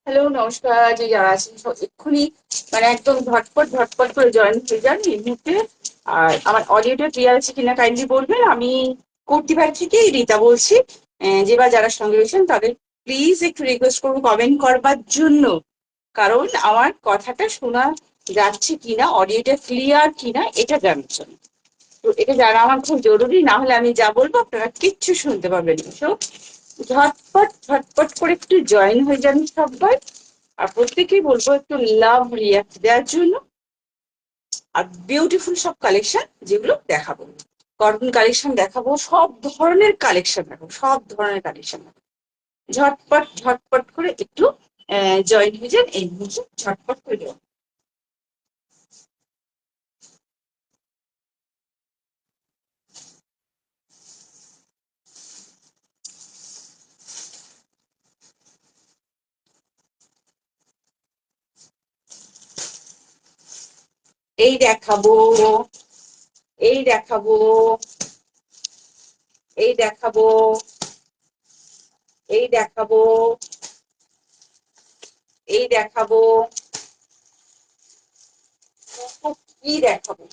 Hello, নমস্কার। যে যারা আছেন এক্ষুনি মানে একদম ঝটপট ঝটপট করে জয়েন হয়ে যান এই মুহূর্তে। আর আমার অডিওটা ক্লিয়ার আছে কিনা কাইন্ডলি বলবেন। আমি কর্তৃবাগ থেকে রীতা বলছি। যে বা যারা সঙ্গে রয়েছেন তাদের প্লিজ একটু রিকোয়েস্ট করবো কমেন্ট করবার জন্য, কারণ আমার কথাটা শোনা যাচ্ছে কিনা, অডিওটা ক্লিয়ার কিনা এটা জানার জন্য। তো এটা জানা আমার খুব জরুরি, না হলে আমি যা বলবো আপনারা কিচ্ছু শুনতে পাবেন না। তো ঝটপট ঝটপট করে একটু জয়েন হয়ে যান সবাই। আর প্রত্যেকেই বলবো একটু লাভ রিয়াক্ট দেওয়ার জন্য। আর বিউটিফুল সব কালেকশন যেগুলো দেখাবো, কটন কালেকশন দেখাবো, সব ধরনের কালেকশন দেখাবো, সব ধরনের কালেকশন দেখাবো। ঝটপট ঝটপট করে একটু জয়েন হয়ে যান এই মুহূর্তে, ঝটপট করে যান। এই দেখাবো, এই দেখাবো, এই দেখাবো, এই দেখাবো, এই দেখাবো, কি দেখাবো।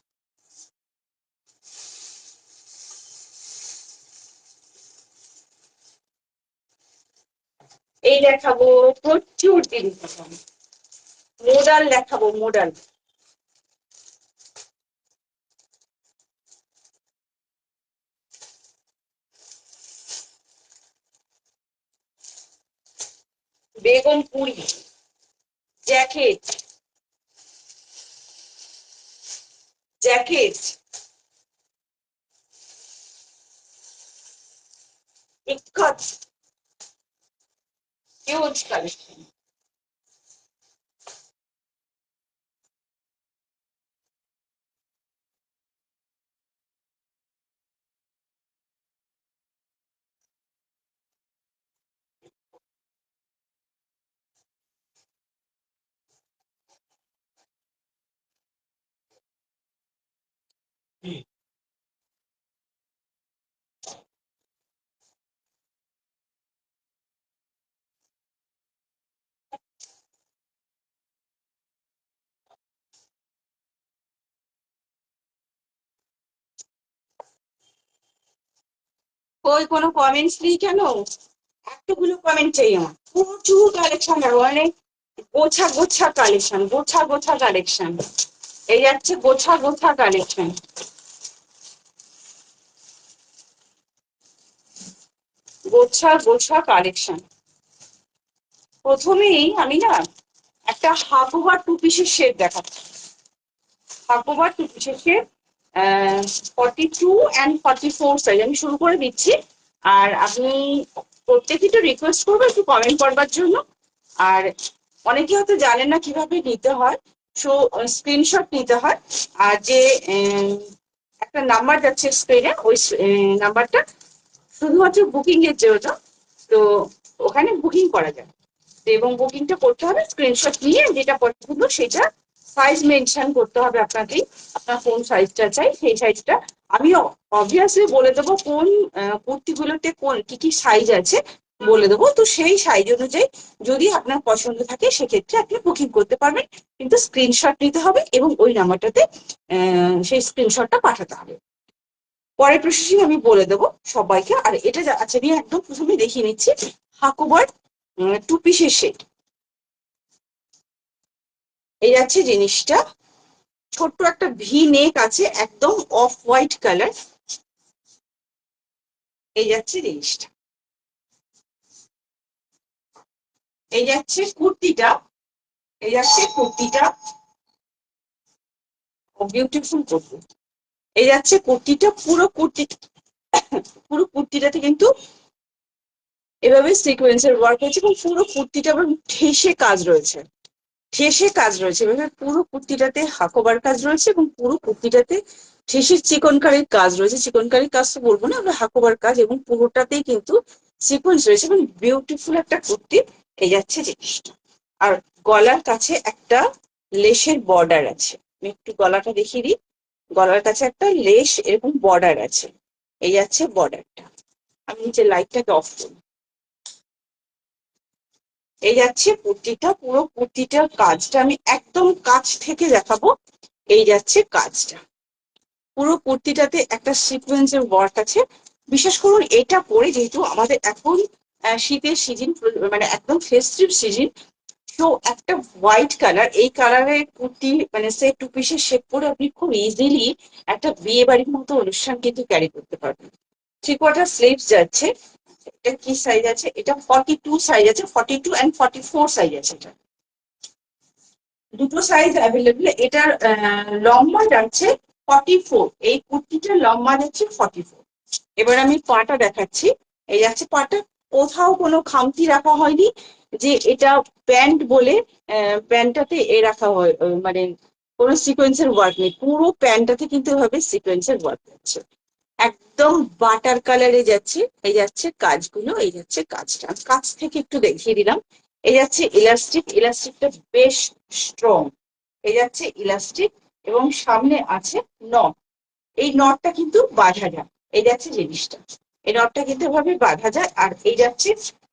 এই দেখাবো, প্রচুর জিনিস দেখাবো। মোডাল দেখাবো, modal. Begum Puri, jacket, jacket, ikat, huge collection. কই কোনো কমেন্টস নেই কেন? এতগুলো কমেন্ট চাই আমার, প্রচুর কালেকশন মানে গোছা গোছা কালেকশন, গোছা গোছা কালেকশন। এই যাচ্ছে গোছা গোছা কালেকশন, গোছা গোছা কালেকশন। প্রথমেই আমি না একটা হাফ ওভার টু পিসের শেড দেখাচ্ছি। হাফ ওভার টু পিসের শেড, 42 and 44 সাইজ। আমি শুরু করে দিচ্ছি। আর আপনি প্রত্যেকে একটু রিকোয়েস্ট করবো একটু কমেন্ট করবার জন্য। আর অনেকে হয়তো জানেন না কিভাবে নিতে হয়, সো স্ক্রিনশট নিতে হয়। আর যে একটা নাম্বার যাচ্ছে স্ক্রিনে, ওই নাম্বারটা শুধুমাত্র বুকিং এর জন্য। তো ওখানে বুকিং করা যায়। এবং বুকিংটা করতে হবে স্ক্রিনশট নিয়ে, যেটা পছন্দ সেটা সাইজ মেনশন করতে হবে আপনাকে। আপনার কোন সাইজটা চাই সেই সাইজটা আমি অবভিয়াসলি বলে দেবো, কোন কুর্তিগুলোতে কোন কি কি সাইজ আছে বলে দেবো। তো সেই সাইজ অনুযায়ী যদি আপনার পছন্দ থাকে সেক্ষেত্রে আপনি বুকিং করতে পারবেন। কিন্তু স্ক্রিনশট নিতে হবে এবং ওই নাম্বারটাতে সেই স্ক্রিনশটটা পাঠাতে হবে। পরের প্রসেসিং আমি বলে দেবো সবাইকে। আর এটা আছে আমি একদম প্রথমে দেখিয়ে নিচ্ছি। হাকুবার টু পিসের সেট, এই যাচ্ছে জিনিসটা। ছোট্ট একটা ভি নেক আছে, একদম অফ হোয়াইট কালার। এই যাচ্ছে জিনিসটা, এই যাচ্ছে কুর্তিটা, এই যাচ্ছে কুর্তিটা, বিউটিফুল কুর্তি। এই যাচ্ছে কুর্তিটা, পুরো কুর্তি, পুরো কুর্তিটাতে কিন্তু এভাবে সিকোয়েন্সের ওয়ার্ক হয়েছে এবং পুরো কুর্তিটা আবার ঠেসে কাজ রয়েছে, ঠেসে কাজ রয়েছে। এভাবে পুরো কুর্তিটাতে হাকোবার কাজ রয়েছে এবং পুরো কুর্তিটাতে ঠেসের চিকনকারির কাজ রয়েছে। চিকনকারির কাজ তো বলবো না, আমরা হাকোবার কাজ, এবং পুরোটাতেই কিন্তু সিকোয়েন্স রয়েছে এবং বিউটিফুল একটা কুর্তি। এই যাচ্ছে জিনিসটা। আর গলার কাছে একটা লেসের বর্ডার আছে, আমি একটু গলাটা দেখিয়ে দিই। গলার কাছে একটা লেস এরকম বর্ডার আছে, এই যাচ্ছে বর্ডারটা। আমি নিচে লাইটটাকে অফ করি। এই যাচ্ছে কুর্তিটা, পুরো কুর্তিটার কাজটা আমি একদম কাছ থেকে দেখাবো। এই যাচ্ছে কাজটা, পুরো কুর্তিটাতে একটা সিকোয়েন্সের ওয়ার্ক আছে। বিশেষ করুন এটা পরে, যেহেতু আমাদের এখন শীতের সিজন, মানে একদম ফেস্টিভ সিজন, তো একটা হোয়াইট কালার, এই কালারের কুর্তি মানে সেট টু পিসের শেপ করে আপনি খুব ইজিলি একটা বিয়ে বাড়ির মতো অনুষ্ঠান কিন্তু ক্যারি করতে পারবেন। 3/4 স্লিভস যাচ্ছে। এটা কি সাইজ আছে? এটা 42 সাইজ আছে, 42 অ্যান্ড 44 সাইজ আছে। এটা দুটো সাইজ অ্যাভেলেবল। এটার লম্বা যাচ্ছে 44, এই কুর্তিটার লম্বা যাচ্ছে 44। এবার আমি পাটা দেখাচ্ছি। এই যাচ্ছে পাটা, কোথাও কোনো খামতি রাখা হয়নি যে এটা প্যান্ট বলে প্যান্টটাতে এ রাখা হয়, মানে কোনো সিকোয়েন্সের ওয়ার্ক নেই, পুরো প্যান্টটাতে কিন্তু এভাবে সিকোয়েন্সের ওয়ার্ক যাচ্ছে, একদম বাটার কালারে যাচ্ছে। এই যাচ্ছে কাজগুলো, এই যাচ্ছে কাজটা, কাছ থেকে একটু দেখিয়ে দিলাম। এই যাচ্ছে ইলাস্টিক, ইলাস্টিকটা বেশ স্ট্রং। এই যাচ্ছে ইলাস্টিক, এবং সামনে আছে নট। এই নটটা কিন্তু বাঁধা যায়, এই যাচ্ছে জিনিসটা, এই নটটা কিন্তু এভাবে বাঁধা যায়। আর এই যাচ্ছে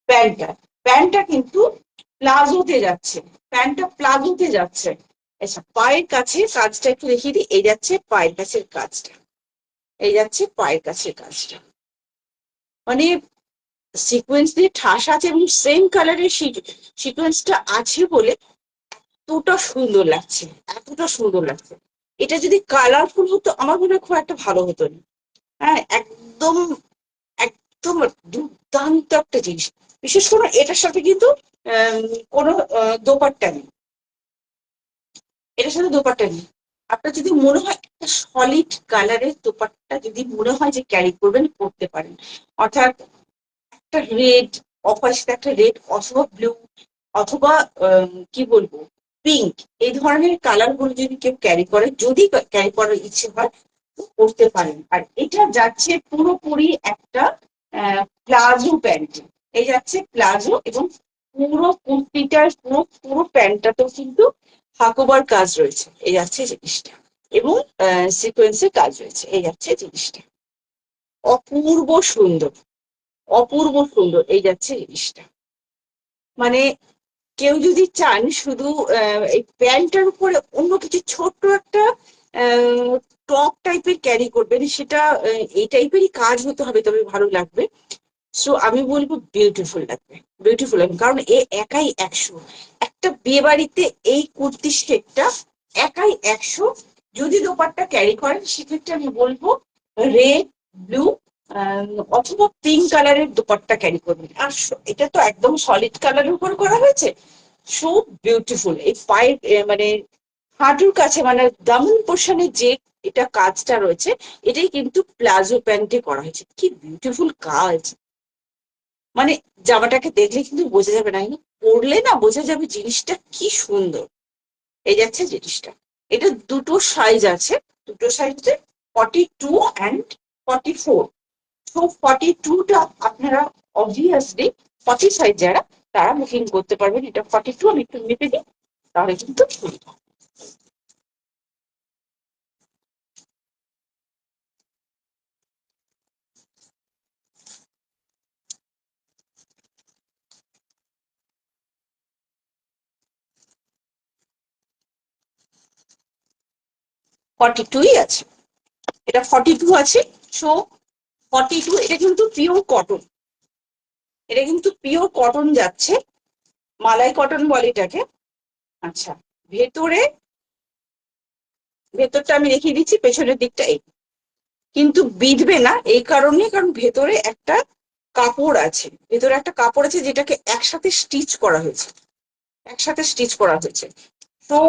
প্যান্টটা, প্যান্টটা কিন্তু প্লাজোতে যাচ্ছে, প্যান্টটা প্লাজোতে যাচ্ছে। আচ্ছা, পায়ের কাছে কাজটা একটু দেখিয়ে দিই। এই যাচ্ছে পায়ের কাছের কাজটা, এই যাচ্ছে পায়ের কাছের কাজটা, মানে সিকোয়েন্স দিয়ে ঠাসা আছে এবং সেম কালারের সিকোয়েন্সটা আছে বলে এতটা সুন্দর লাগছে, এতটা সুন্দর লাগছে। এটা যদি কালারফুল হতো আমার মনে হয় খুব একটা ভালো হতো না। হ্যাঁ, একদম একদম দুর্দান্ত একটা জিনিস। বিশেষ করে এটার সাথে কিন্তু কোনো দোপাট্টা নেই, এটার সাথে দোপাট্টা নেই। আপনার যদি মনে হয় একটা সলিড কালারের দোপাট্টা যদি মনে হয় যে ক্যারি করবেন, করতে পারেন। অর্থাৎ একটা রেড, অফার সাথে একটা রেড অথবা ব্লু, অথবা কি বলবো, পিঙ্ক, এই ধরনের কালার গুলো যদি কেউ ক্যারি করে, যদি ক্যারি করার ইচ্ছে হয় করতে পারেন। আর এটা যাচ্ছে পুরোপুরি একটা প্লাজো প্যান্ট, এই যাচ্ছে প্লাজো, এবং পুরো কুর্তিটার পুরো পুরো প্যান্টটাতেও কিন্তু হাকোবার কাজ রয়েছে, এই যাচ্ছে জিনিসটা, এবং সিকোয়েন্সের কাজ রয়েছে, এই যাচ্ছে জিনিসটা, অপূর্ব সুন্দর, অপূর্ব সুন্দর। এই যাচ্ছে জিনিসটা, মানে কেউ যদি চান শুধু এই প্যান্টটার উপরে অন্য কিছু ছোট্ট একটা টপ টাইপের ক্যারি করবেন, সেটা এই টাইপেরই কাজ হতে হবে, তবে ভালো লাগবে। সো আমি বলবো বিউটিফুল লাগবে, বিউটিফুল লাগবে, কারণ এ একাই 100। একটা বিয়ে বাড়িতে এই কুর্তি সেটটা একাই 100। যদি দোপাট্টা ক্যারি করেন সেক্ষেত্রে আমি বলবো রেড, ব্লু অথবা পিঙ্ক কালারের দোপাট্টা ক্যারি করবেন। আর এটা তো একদম সলিড কালারের উপর করা হয়েছে, সো বিউটিফুল। এই পায়ের মানে হাঁটুর কাছে, মানে দামন পোর্শনে যে এটা কাজটা রয়েছে, এটাই কিন্তু প্লাজো প্যান্টে করা হয়েছে। কি বিউটিফুল কাজ, মানে জামাটাকে দেখলে কিন্তু বোঝা যাবে না, কিন্তু পরলে না বোঝা যাবে জিনিসটা কি সুন্দর। এই যাচ্ছে জিনিসটা, এটা দুটো সাইজ আছে, দুটো সাইজে 42 অ্যান্ড 44। তো 42টা আপনারা অবভিয়াসলি 40 সাইজ যারা, তারা বুকিং করতে পারবেন। এটা 42 আমি একটু মেপে দিই, তাহলে কিন্তু সুবিধা। 42ই আছে, এটা 42 আছে। সো 42, এটা কিন্তু পিওর কটন, এটা কিন্তু পিওর কটন যাচ্ছে, মালাই কটন বলে এটাকে। আচ্ছা, ভেতরে, ভেতরটা আমি দেখিয়ে দিচ্ছি, পেছনের দিকটা এই, কিন্তু বিঁধবে না এই কারণে, কারণ ভেতরে একটা কাপড় আছে, ভেতরে একটা কাপড় আছে যেটাকে একসাথে স্টিচ করা হয়েছে, একসাথে স্টিচ করা হয়েছে। তো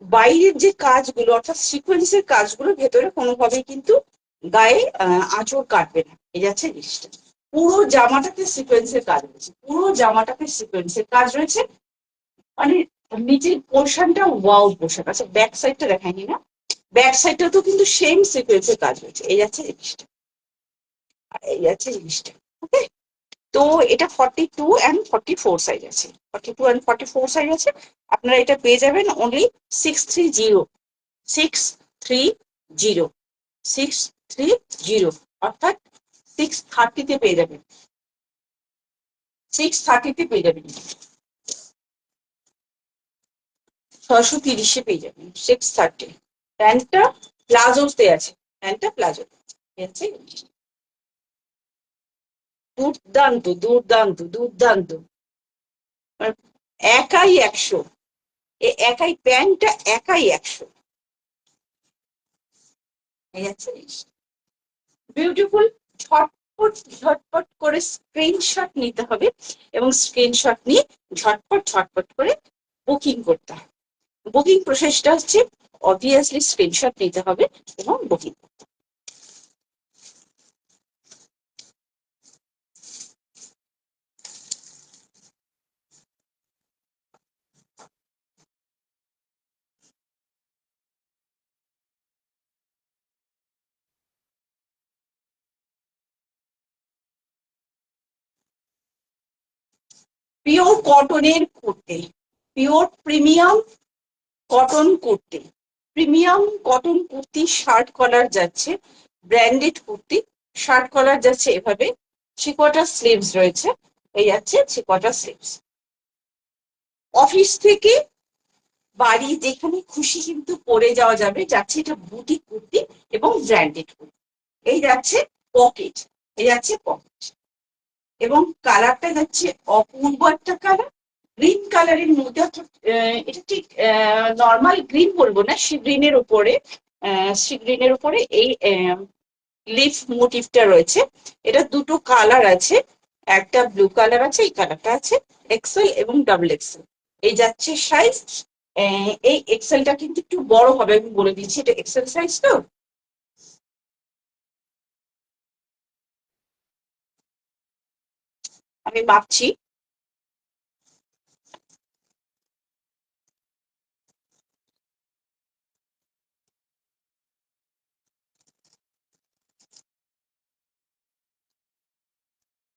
বাইরের যে কাজগুলো অর্থাৎ সিকোয়েন্সের কাজগুলো ভেতরে কোনোভাবেই কিন্তু গায়ে আঁচড় কাটবে না। এই যাচ্ছে জিনিসটা, পুরো জামাটাতে সিকোয়েন্সের কাজ রয়েছে, পুরো জামাটাতে সিকোয়েন্সের কাজ রয়েছে, মানে নিচের পোর্শনটা ওয়াও পোর্শন। আচ্ছা, ব্যাক সাইডটা দেখায়নি না, ব্যাক সাইডটা তো কিন্তু সেম সিকোয়েন্সের কাজ রয়েছে। এই যাচ্ছে জিনিসটা, এই যাচ্ছে জিনিসটা, ওকে। তো এটা 42 অ্যান্ড 44 সাইজ আছে, 42 অ্যান্ড 44 সাইজ আছে। আপনারা এটা পেয়ে যাবেন অনলি 630, 630, 630, অর্থাৎ 630-তে পেয়ে যাবেন, 630-তে পেয়ে যাবেন। 630-এ পেয়ে যাবেন, 630। প্যান্টটা প্লাজোতে আছে, প্যান্টটা প্লাজোতে আছে। দুর্দান্ত দুর্দান্ত দুর্দান্ত, মানে একাই 100, একাই প্যান্টটা একাই 100। বিউটিফুল। ঝটপট ঝটপট করে স্ক্রিনশট নিতে হবে এবং স্ক্রিনশট নিয়ে ঝটপট ঝটপট করে বুকিং করতে হবে। বুকিং প্রসেসটা হচ্ছে অবভিয়াসলি স্ক্রিনশট নিতে হবে এবং বুকিং। পিওর কটনের kurti, pure premium cotton kurti, premium cotton kurti, shirt collar যাচ্ছে, ব্র্যান্ডেড কুর্তি, শার্ট কলার যাচ্ছে এভাবে, চিকোটা স্লিভস রয়েছে, এই যাচ্ছে চিকোটা স্লিভস। অফিস থেকে বাড়ি যেখানে খুশি কিন্তু পরে যাওয়া যাবে। যাচ্ছে এটা বুটিক কুর্তি এবং ব্র্যান্ডেড কুর্তি। এই যাচ্ছে পকেট, এই যাচ্ছে পকেট, এবং কালারটা যাচ্ছে অপূর্ব একটা কালার, গ্রিন কালারের মধ্যে। এটা ঠিক নর্মাল গ্রিন বলবো না, সি গ্রিনের উপরে, সি গ্রিনের উপরে এই লিফ মোটিভটা রয়েছে। এটা দুটো কালার আছে, একটা ব্লু কালার আছে, এই কালারটা আছে এক্সেল এবং ডাবল এক্সেল। এই যাচ্ছে সাইজ। এই এক্সেলটা কিন্তু একটু বড় হবে, আমি বলে দিচ্ছি, এটা এক্সেল সাইজ তো। আমি মাপছি।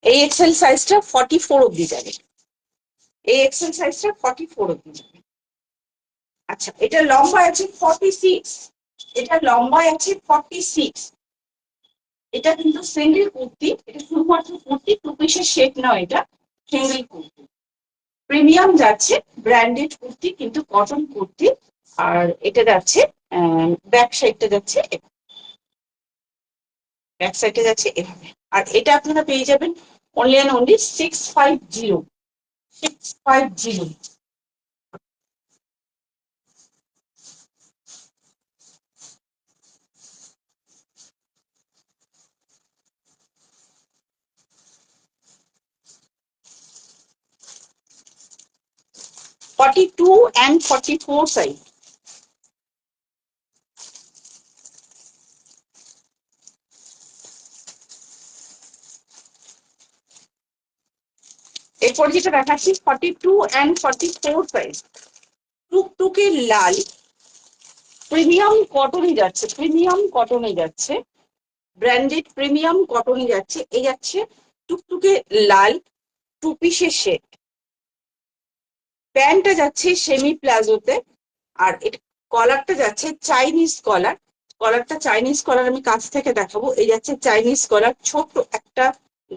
এই এক্সেল সাইজটা 44 অব্দি যাবে, এই এক্সেল সাইজটা 44 অব্দি যাবে। আচ্ছা, এটা লম্বায় আছে 46, এটা লম্বায় আছে 46। এটা কিন্তু সিঙ্গেল কুর্তি, এটা শুধুমাত্র কুর্তি, টু পিসের সেট নয়, এটা সিঙ্গেল কুর্তি। প্রিমিয়াম যাচ্ছে, ব্র্যান্ডেড কুর্তি কিন্তু কটন কুর্তি। আর এটা যাচ্ছে ব্যাক সাইডটা যাচ্ছে, ব্যাক সাইডে যাচ্ছে এভাবে। আর এটা আপনারা পেয়ে যাবেন only and only 650, 650। 42 and 44 size. এরপর যেটা দেখাচ্ছি 42 and 44 সাইজ, টুকটুকে লাল, প্রিমিয়াম কটনে যাচ্ছে, প্রিমিয়াম কটনে যাচ্ছে, ব্র্যান্ডেড প্রিমিয়াম কটনে যাচ্ছে। এই যাচ্ছে টুকটুকে লাল, টু পিসের সেট। প্যান্টটা যাচ্ছে সেমি প্লাজোতে, আর এটা কলারটা যাচ্ছে চাইনিজ কলার। কলারটা চাইনিজ কলার, আমি কাছ থেকে দেখাবো। এই যাচ্ছে চাইনিজ কলার, ছোট্ট একটা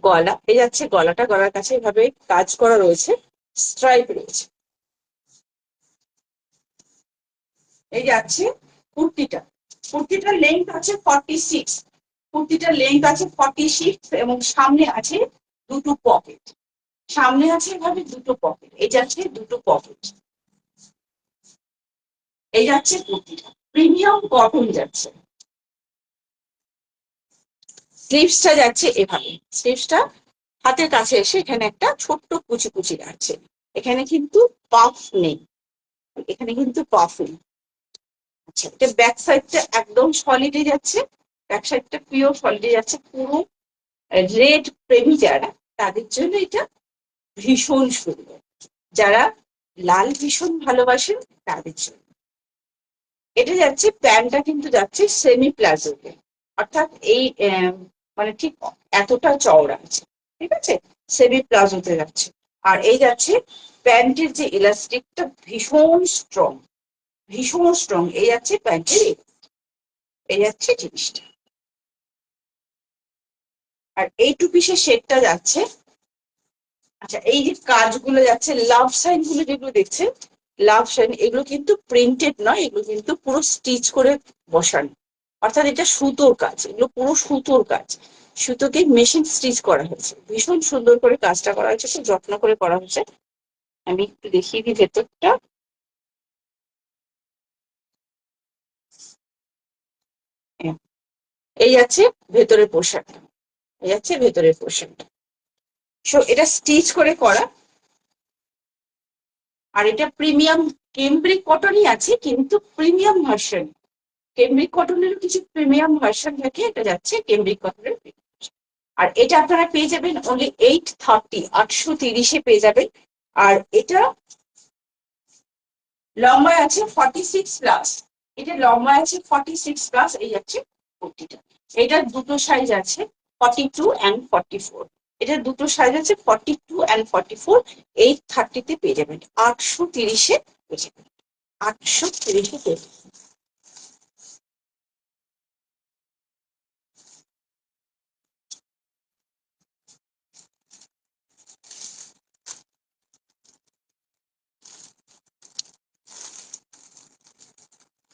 গলা। এই যাচ্ছে গলাটা, গলার কাছে এভাবে কাজ করা রয়েছে, স্ট্রাইপ রয়েছে। এই যাচ্ছে কুর্তিটা, কুর্তিটার লেন্থ আছে 46, কুর্তিটার লেন্থ আছে 46 এবং সামনে আছে দুটো পকেট, সামনে আছে এভাবে দুটো পকেট। এই যাচ্ছে দুটো পকেট। এই যাচ্ছে কুর্তিটা, প্রিমিয়াম কটন যাচ্ছে। স্লিভসটা যাচ্ছে এভাবে, স্লিভসটা হাতের কাছে এসে এখানে একটা ছোট্ট কুচি কুচি আছে। এখানে কিন্তু পাফ নেই, এখানে কিন্তু পাফ নেই। আচ্ছা, এটা ব্যাক সাইডটা একদম সলিডে যাচ্ছে, ব্যাক সাইডটা পিওর সলিডে যাচ্ছে। পুরো রেড প্রেমী যারা, তাদের জন্য এটা ভীষণ সুন্দর। যারা লাল ভীষণ ভালোবাসেন তাদের জন্য এটা যাচ্ছে। প্যান্টটা কিন্তু যাচ্ছে সেমি প্লাজোতে, অর্থাৎ এই মানে ঠিক এতটা চওড়া আছে, ঠিক আছে, সেমি প্লাজোতে যাচ্ছে। আর এই যাচ্ছে প্যান্টের যে ইলাস্টিকটা ভীষণ স্ট্রং, ভীষণ স্ট্রং। এই যাচ্ছে প্যান্টের, এই যাচ্ছে জিনিসটা। আর এই টু পিসের শেডটা যাচ্ছে। আচ্ছা, এই যে কাজগুলো যাচ্ছে, লাভ সাইন গুলো যেগুলো দেখছেন, লাভ শাইন এগুলো কিন্তু প্রিন্টেড নয়, এগুলো কিন্তু পুরো স্টিচ করে বসানো, অর্থাৎ এটা সুতোর কাজ, এগুলো পুরো সুতোর কাজ, সুতোকে মেশিন স্টিচ করা হয়েছে, ভীষণ সুন্দর করে কাজটা করা হয়েছে, খুব যত্ন করে করা হয়েছে। আমি একটু দেখিয়ে দিই ভেতরটা। হ্যাঁ, এই আছে ভেতরের পোশাকটা, এই আছে ভেতরের পোশাকটা। সো এটা স্টিচ করে করা, আর এটা প্রিমিয়াম কেমব্রিক কটনই আছে, কিন্তু প্রিমিয়াম ভার্সন। কেমব্রিক কটনের কিছু প্রিমিয়াম ভার্সন থাকে, এটা যাচ্ছে কেমব্রিক কটনের। আর এটা আপনারা পেয়ে যাবেন অনলি 830, 830-এ পেয়ে যাবেন। আর এটা লম্বায় আছে 46+, এটা লম্বায় আছে 46+, এই যাচ্ছে কুর্তিটা। এটার দুটো সাইজ আছে, 42 and 44, এটার দুটো সাইজ আছে 42 and 44, 830-তে পেয়ে যাবেন, 830-এ পেয়ে যাবেন, 830-এ পেয়ে যাবেন।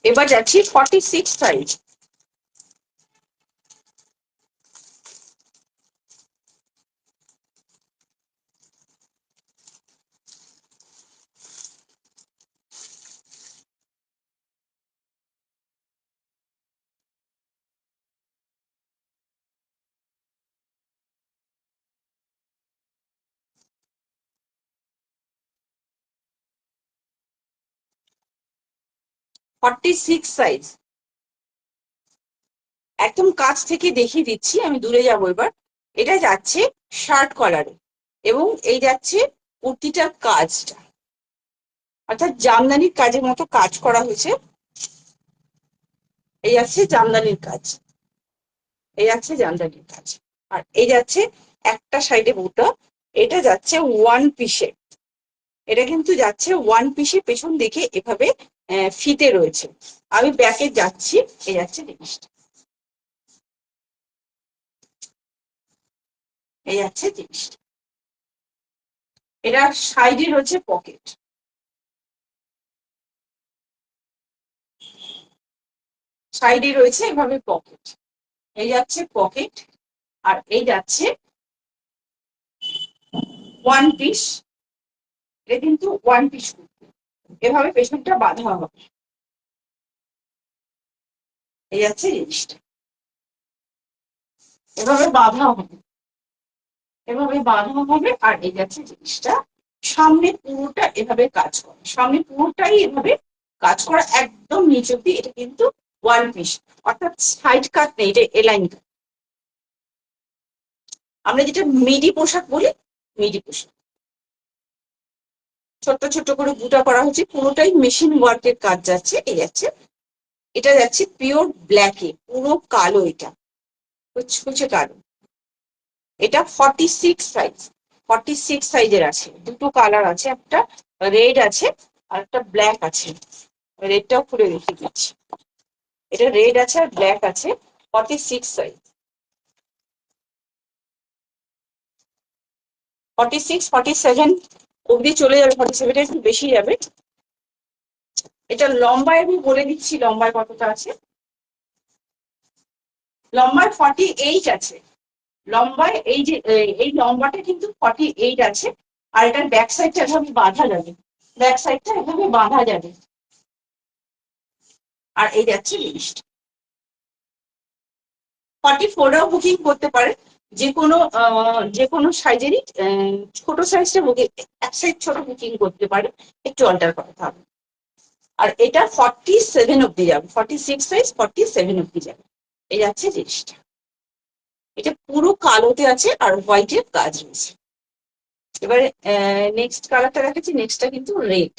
এবার যাচ্ছি 46 সাইজ। 46 সাইজ, একদম কাছ থেকে দেখিয়ে দিচ্ছি, আমি দূরে যাবো এবার। এটা যাচ্ছে শার্ট কলারে, এবং এই যাচ্ছে কুর্তিটার কাজটা, অর্থাৎ জামদানির কাজের মতো কাজ করা হয়েছে। এই আছে জামদানির কাজ, এই আছে জামদানির কাজ। আর এই যাচ্ছে একটা সাইডে বুটা, এটা যাচ্ছে ওয়ান পিসে, এটা কিন্তু যাচ্ছে ওয়ান পিসে, পেছন দিকে এভাবে ফিতে রয়েছে। আমি ব্যাকে যাচ্ছি, এই যাচ্ছে জিনিসটা, এই যাচ্ছে জিনিসটা। এটা সাইডে রয়েছে পকেট, সাইডে রয়েছে এভাবে পকেট, এই যাচ্ছে পকেট। আর এই যাচ্ছে ওয়ান পিস, এটা কিন্তু ওয়ান পিস, এভাবে পেছনটা বাঁধা হবে, এই যাচ্ছে জিনিসটা, এভাবে বাঁধা হবে, এভাবে বাঁধা হবে। আর এই যাচ্ছে জিনিসটা, সামনে পুরোটা এভাবে কাজ করে, সামনে পুরোটাই এভাবে কাজ করা, একদম নিচ অব্দি। এটা কিন্তু ওয়ান পিস, অর্থাৎ সাইড কাট নেই, এটা এলাইন কাট। আমরা যেটা মিডি পোশাক বলি, মিডি পোশাক, ছোট্ট ছোট্ট করে বুটা করা হচ্ছে, পুরোটাই মেশিন ওয়ার্কের কাজ যাচ্ছে, এই যাচ্ছে। এটা যাচ্ছে পিওর ব্ল্যাকে, পুরো কালো, এটা কুচকুচে কালো। এটা 46 সাইজ, 46 সাইজের আছে, দুটো কালার আছে, একটা রেড আছে আর একটা ব্ল্যাক আছে। রেডটাও খুলে রেখে দিচ্ছি, এটা রেড আছে আর ব্ল্যাক আছে, 46 সাইজ। 46, 47 অব্দি চলে যাবে, 47 একটু বেশি যাবে। এটা লম্বায় আমি বলে দিচ্ছি, লম্বায় কতটা আছে। লম্বায় 48 আছে, লম্বায় এই যে এই লম্বাটা কিন্তু 48 আছে। আর এটার ব্যাক সাইডটা এভাবে বাঁধা যাবে, ব্যাক সাইডটা এভাবে বাঁধা যাবে। আর এই যাচ্ছে জিনিসটা, 44ও বুকিং করতে পারে, যে কোনো সাইজেরই, ছোট সাইজটা বুকিং, এক সাইজ ছোট বুকিং করতে পারে, একটু অল্টার করতে হবে। আর এটা 47 অব্দি যাবে, 46 সাইজ 47 অব্দি যাবে, এই যাচ্ছে জিনিসটা। এটা পুরো কালোতে আছে আর হোয়াইটের কাজ রয়েছে। এবারে নেক্সট কালারটা দেখাচ্ছি, নেক্সটটা কিন্তু রেড।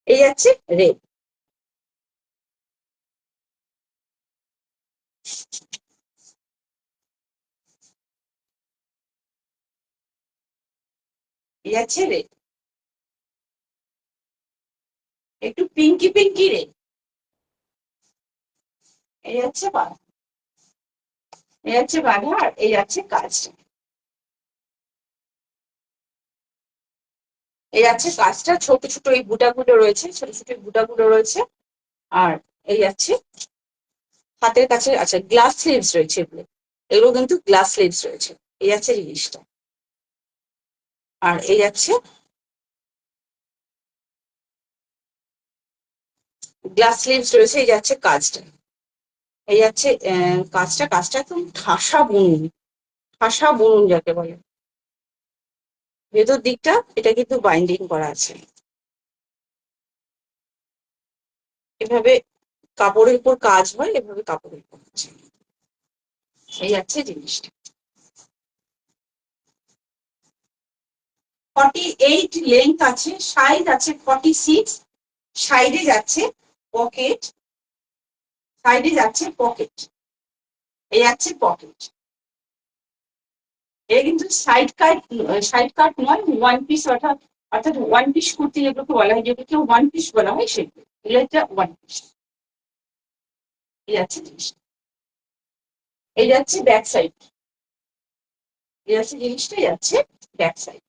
এই যাচ্ছে রেড, এই যাচ্ছে রেড। একটু পিঙ্কি পিঙ্কি রে। এই হচ্ছে বাঁধা, এই হচ্ছে বাঁধা, আর এই হচ্ছে কাজটা। এই আছে কাজটা, ছোট ছোট এই বুটাগুলো রয়েছে, ছোট ছোট বুটাগুলো রয়েছে। আর এই আছে হাতের কাছে, আচ্ছা গ্লাস স্লিভস রয়েছে এগুলো, এগুলো কিন্তু গ্লাস স্লিভস রয়েছে। এই আছে জিনিসটা। আর এই আছে গ্লাস স্লিভস রয়েছে। এই যাচ্ছে কাজটা, এই যাচ্ছে কাজটা। কাজটা একদম ঠাসা বুনুন, ঠাসা বুনুন যাকে বলে। ভেতর দিকটা এটা কিন্তু বাইন্ডিং করা আছে এভাবে, কাপড়ের উপর কাজ হয় এভাবে, কাপড়ের উপর কাজ হয়। এই যাচ্ছে জিনিসটা। 48 লেন্থ আছে, সাইজ আছে 46। সাইডে যাচ্ছে পকেট, সাইডে যাচ্ছে পকেট, এই যাচ্ছে পকেট। এটা কিন্তু সাইড কাট, সাইড কাট নয়, ওয়ান পিস, অর্থাৎ অর্থাৎ ওয়ান পিস কুর্তি যেগুলোকে বলা হয়, যেগুলোকে ওয়ান পিস বলা হয় সেগুলো, এটা ওয়ান পিস। এই যাচ্ছে জিনিসটা। এই যাচ্ছে ব্যাক সাইড, এই যাচ্ছে জিনিসটা, যাচ্ছে ব্যাক সাইড।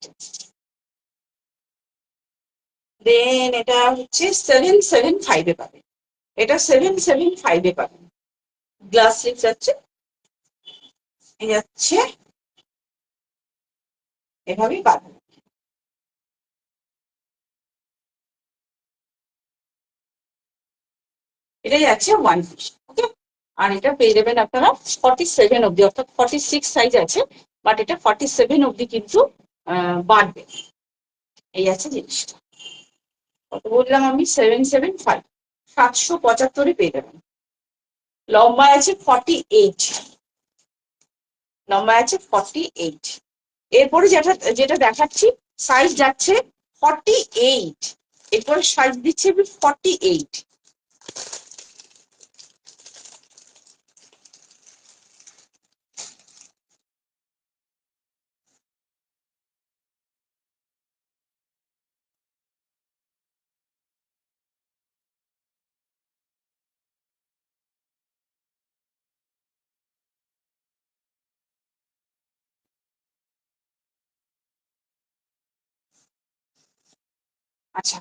দেন এটা হচ্ছে 775-এ পাবেন, এটা 775-এ পাবেন। গ্লাস স্লিপ যাচ্ছে, এই যাচ্ছে এভাবেই পাবেন। এটাই আছে ওয়ান পিস, ওকে। আর এটা পেয়ে যাবেন আপনারা 47 অব্দি, অর্থাৎ 46 সাইজ আছে, বাট এটা 47 অব্দি কিন্তু বাড়বে। এই আছে জিনিসটা। কত বললাম আমি? 775, 775-এ পেয়ে যাবেন। লম্বা আছে 48, লম্বা আছে 48। এরপরে যেটা যেটা দেখাচ্ছি, সাইজ যাচ্ছে 48, এরপরে সাইজ দিচ্ছে 48। আচ্ছা,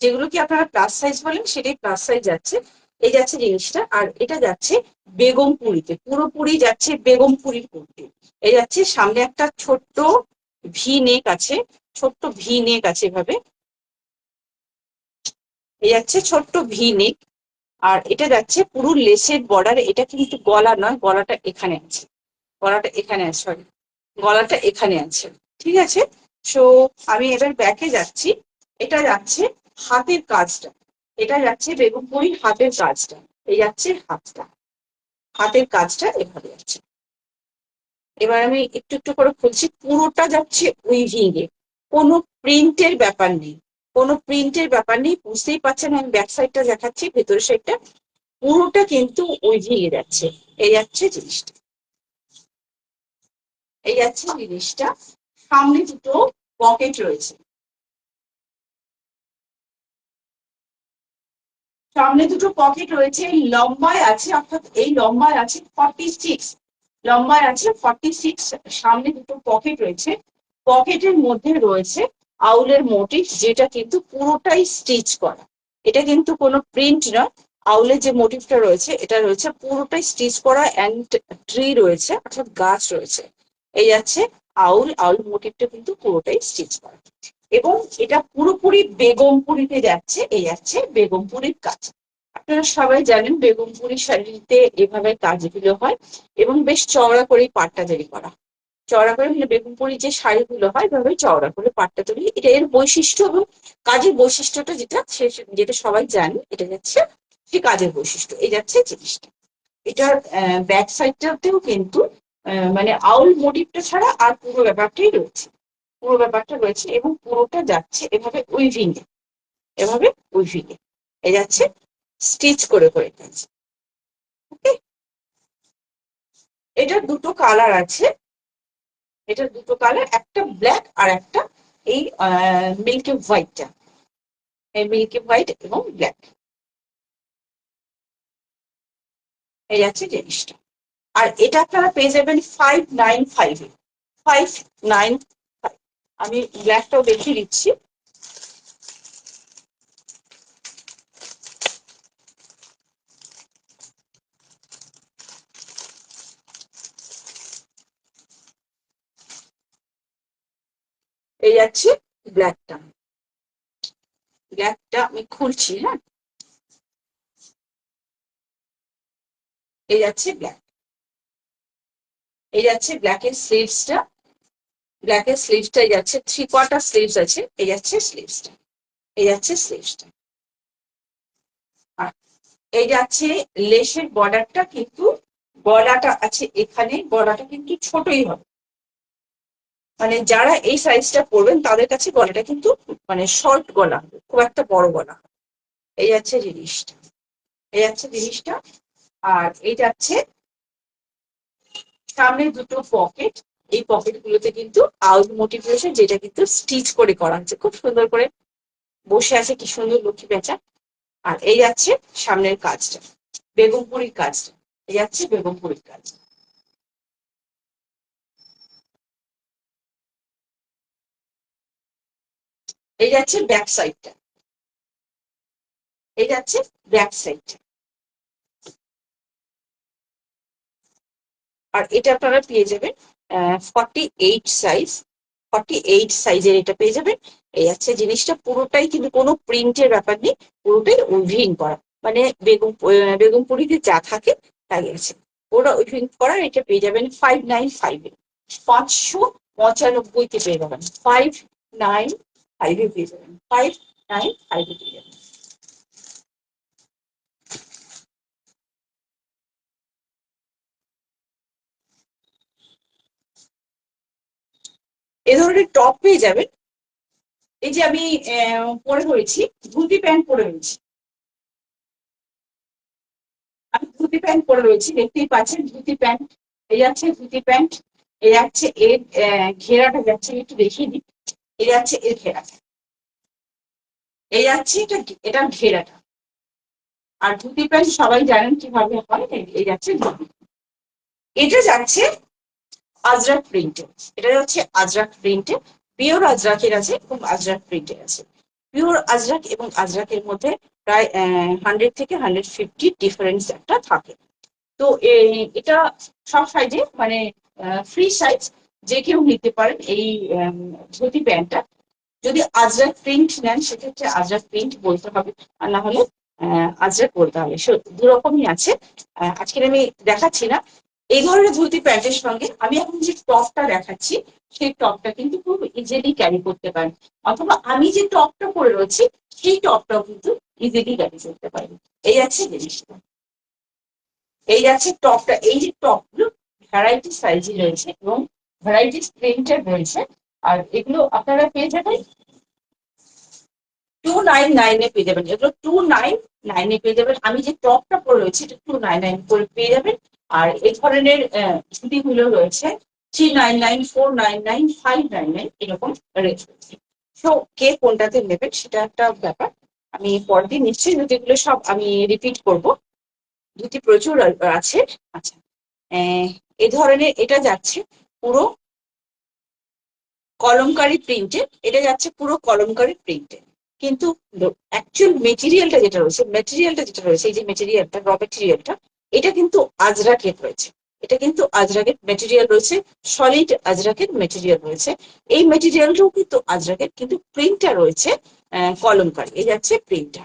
যেগুলো কি আপনারা প্লাস সাইজ বলেন সেটাই প্লাস সাইজ যাচ্ছে। এই যাচ্ছে জিনিসটা, আর এটা যাচ্ছে বেগমপুরিতে, পুরোপুরি যাচ্ছে বেগমপুরির কুর্তি। এই যাচ্ছে সামনে একটা ছোট্ট ভি নেক আছে, ছোট্ট ভি নেক আছে এভাবে, এই যাচ্ছে ছোট্ট ভি নেক। আর এটা যাচ্ছে পুরো লেসের বর্ডার, এটা কিন্তু গলা নয়, গলাটা এখানে আছে, গলাটা এখানে আছে, সরি, গলাটা এখানে আছে, ঠিক আছে। সো আমি এবার ব্যাকে যাচ্ছি। এটা যাচ্ছে হাতের কাজটা, এটা যাচ্ছে বেগমপুরি হাতের কাজটা। এই যাচ্ছে হাতটা, হাতের কাজটা এভাবে যাচ্ছে। এবার আমি একটু একটু করে খুলছি, পুরোটা যাচ্ছে উইভিং এ, কোনো প্রিন্টের ব্যাপার নেই, কোনো প্রিন্টের ব্যাপার নেই। বুঝতেই পারছেন আমি ব্যাক সাইডটা দেখাচ্ছি, ভেতরের সাইডটা পুরোটা কিন্তু উইভিং এ যাচ্ছে। এই যাচ্ছে জিনিসটা, এই যাচ্ছে জিনিসটা। সামনে দুটো পকেট রয়েছে, সামনে দুটো পকেট রয়েছে, লম্বায় আছে, অর্থাৎ এই লম্বায় আছে 46, লম্বায় আছে 46। সামনে দুটো পকেট রয়েছে, পকেটের মধ্যে রয়েছে আউলের মোটিভ, যেটা কিন্তু পুরোটাই স্টিচ করা, এটা কিন্তু কোনো প্রিন্ট নয়। আউলের যে মোটিভটা রয়েছে এটা রয়েছে পুরোটাই স্টিচ করা, অ্যান্ড ট্রি রয়েছে, অর্থাৎ গাছ রয়েছে। এই যাচ্ছে আউল, আউল মোটিভটা কিন্তু পুরোটাই স্টিচ করা, এবং এটা পুরোপুরি বেগমপুরিতে যাচ্ছে। এই যাচ্ছে বেগমপুরির কাজ। আপনারা সবাই জানেন বেগমপুরি শাড়িতে এভাবে কাজগুলো হয়, এবং বেশ চওড়া করে পাটটা তৈরি করা, চওড়া করে, মানে বেগমপুরি যে শাড়িগুলো হয় এভাবে চওড়া করে পাটটা তৈরি, এটা এর বৈশিষ্ট্য। এবং কাজের বৈশিষ্ট্যটা যেটা, যেটা সবাই জানে, এটা যাচ্ছে সে কাজের বৈশিষ্ট্য। এই যাচ্ছে জিনিসটা। এটার ব্যাক সাইডটাতেও কিন্তু মানে আউল মোটিভটা ছাড়া আর পুরো ব্যাপারটাই রয়েছে, পুরো ব্যাপারটা রয়েছে, এবং পুরোটা যাচ্ছে এভাবে উইভিং এ, এভাবে উইভিং এ, এ যাচ্ছে স্টিচ করে করে কাজ। ওকে, এটার দুটো কালার আছে, এটার দুটো কালার, একটা ব্ল্যাক আর একটা এই মিল্কি হোয়াইটটা। মিল্কি হোয়াইট এবং ব্ল্যাক, এই আছে জিনিসটা। আর এটা আপনারা পেয়ে যাবেন 595 এ, 595। আমি ব্ল্যাকটাও দেখিয়ে দিচ্ছি। এই যাচ্ছে ব্ল্যাকটা, ব্ল্যাকটা আমি খুলছি। হ্যাঁ, এই যাচ্ছে ব্ল্যাক, এই যাচ্ছে ব্ল্যাকের স্লিভসটা, ব্ল্যাকের স্লিভসটা যাচ্ছে 3/4 স্লিভস আছে, এই যাচ্ছে স্লিভসটা, এই যাচ্ছে স্লিভসটা। আর এই যাচ্ছে লেসের বর্ডারটা, কিন্তু গলাটা আছে এখানে, গলাটা কিন্তু ছোটই হবে, মানে যারা এই সাইজটা পরবেন তাদের কাছে গলাটা কিন্তু মানে শর্ট গলা, খুব একটা বড় গলা। এই যাচ্ছে জিনিসটা, এই যাচ্ছে জিনিসটা। আর এই যাচ্ছে সামনে দুটো পকেট, এই পকেট গুলোতে কিন্তু আউট মোটিভ রয়েছে, যেটা কিন্তু স্টিচ করে করা হচ্ছে, খুব সুন্দর করে বসে আছে, কি সুন্দর লক্ষ্মী পেঁচা। আর এই যাচ্ছে সামনের কাজটা, বেগমপুরির কাজটা, এই যাচ্ছে বেগমপুরির কাজ। এই যাচ্ছে ব্যাক সাইডটা, এই যাচ্ছে ব্যাক সাইডটা। আর এটা আপনারা পেয়ে যাবেন 48 সাইজ, 48 সাইজের এটা পেয়ে যাবেন। এই আছে জিনিসটা, পুরোটাই কিন্তু কোনো প্রিন্টের ব্যাপার নেই, পুরোটাই উইভিং করা, মানে বেগমপুরিতে যা থাকে তাই আছে, ওরা উইভিং করা। এটা পেয়ে যাবেন 595 এ, 595-তে পেয়ে যাবেন, 595-এ পেয়ে যাবেন, 595-এ পেয়ে যাবেন। এ ধরনের টপ পেয়ে যাবেন। এই যে আমি পরে রয়েছি, ধুতি প্যান্ট পরে রয়েছি, আমি ধুতি প্যান্ট পরে রয়েছি, দেখতেই পাচ্ছেন ধুতি প্যান্ট। এই যাচ্ছে ধুতি প্যান্ট, এই যাচ্ছে এর ঘেরাটা যাচ্ছে, একটু দেখিয়ে দিই। এই যাচ্ছে এর ঘেরাটা, এই যাচ্ছে এটা ঘেরাটা। আর ধুতি প্যান্ট সবাই জানেন কিভাবে হয়, এই যাচ্ছে ধুতি। এটা যাচ্ছে আজরাক প্রিন্টে, এটা যাচ্ছে আজরাক প্রিন্টে, পিওর আজরাকের আছে এবং আজরাক প্রিন্টের আছে। পিওর আজরাক এবং আজরাকের মধ্যে প্রায় 100 থেকে 150 ডিফারেন্স একটা থাকে। তো এটা সব সাইজে মানে ফ্রি সাইজ, যে কেউ নিতে পারেন এই ধুতি প্যান্টটা। যদি আজরাক প্রিন্ট নেন সেক্ষেত্রে আজরাক প্রিন্ট বলতে হবে, আর না হলে আজরাক বলতে হবে, দু রকমই আছে। আজকে আমি দেখাচ্ছি না এই ধরনের ধুতি প্যান্টের সঙ্গে, আমি এখন যে টপটা দেখাচ্ছি সেই টপটা কিন্তু খুব ইজিলি ক্যারি করতে পারেন, অথবা আমি যে টপটা পরে রয়েছি সেই টপটাও কিন্তু ইজিলি ক্যারি করতে পারেন। এই আছে জিনিসটা, এই যাচ্ছে টপটা, এই যে টপগুলো ভ্যারাইটি সাইজে রয়েছে এবং ভ্যারাইটি প্রিন্টের রয়েছে। আর এগুলো আপনারা পেয়ে যাবেন 299-এ পেয়ে যাবেন, এগুলো 299-এ পেয়ে যাবেন। আমি যে টপটা পরে রয়েছে এটা 299 করে পেয়ে যাবেন। আর এই ধরনের ধুতিগুলো রয়েছে 399, 499, 599 এরকম রেট রয়েছে। তো কে কোনটাতে নেবেন সেটা একটা ব্যাপার, আমি পরদিন নিশ্চয়ই ধুতিগুলো সব আমি রিপিট করব, ধুতি প্রচুর আছে। আচ্ছা, এ ধরনের এটা যাচ্ছে পুরো কলমকারি প্রিন্টে, এটা যাচ্ছে পুরো কলমকারি প্রিন্টে, কিন্তু অ্যাকচুয়াল মেটেরিয়ালটা যেটা রয়েছে, এই যে মেটেরিয়ালটা, র মেটেরিয়ালটা, এটা কিন্তু আজরাকের রয়েছে, এটা কিন্তু আজরাকের মেটেরিয়াল রয়েছে, সলিড আজরাকের মেটেরিয়াল রয়েছে। এই মেটেরিয়ালটাও কিন্তু আজরাকের, কিন্তু প্রিন্টটা রয়েছে কলমকারি, এই যাচ্ছে প্রিন্টটা।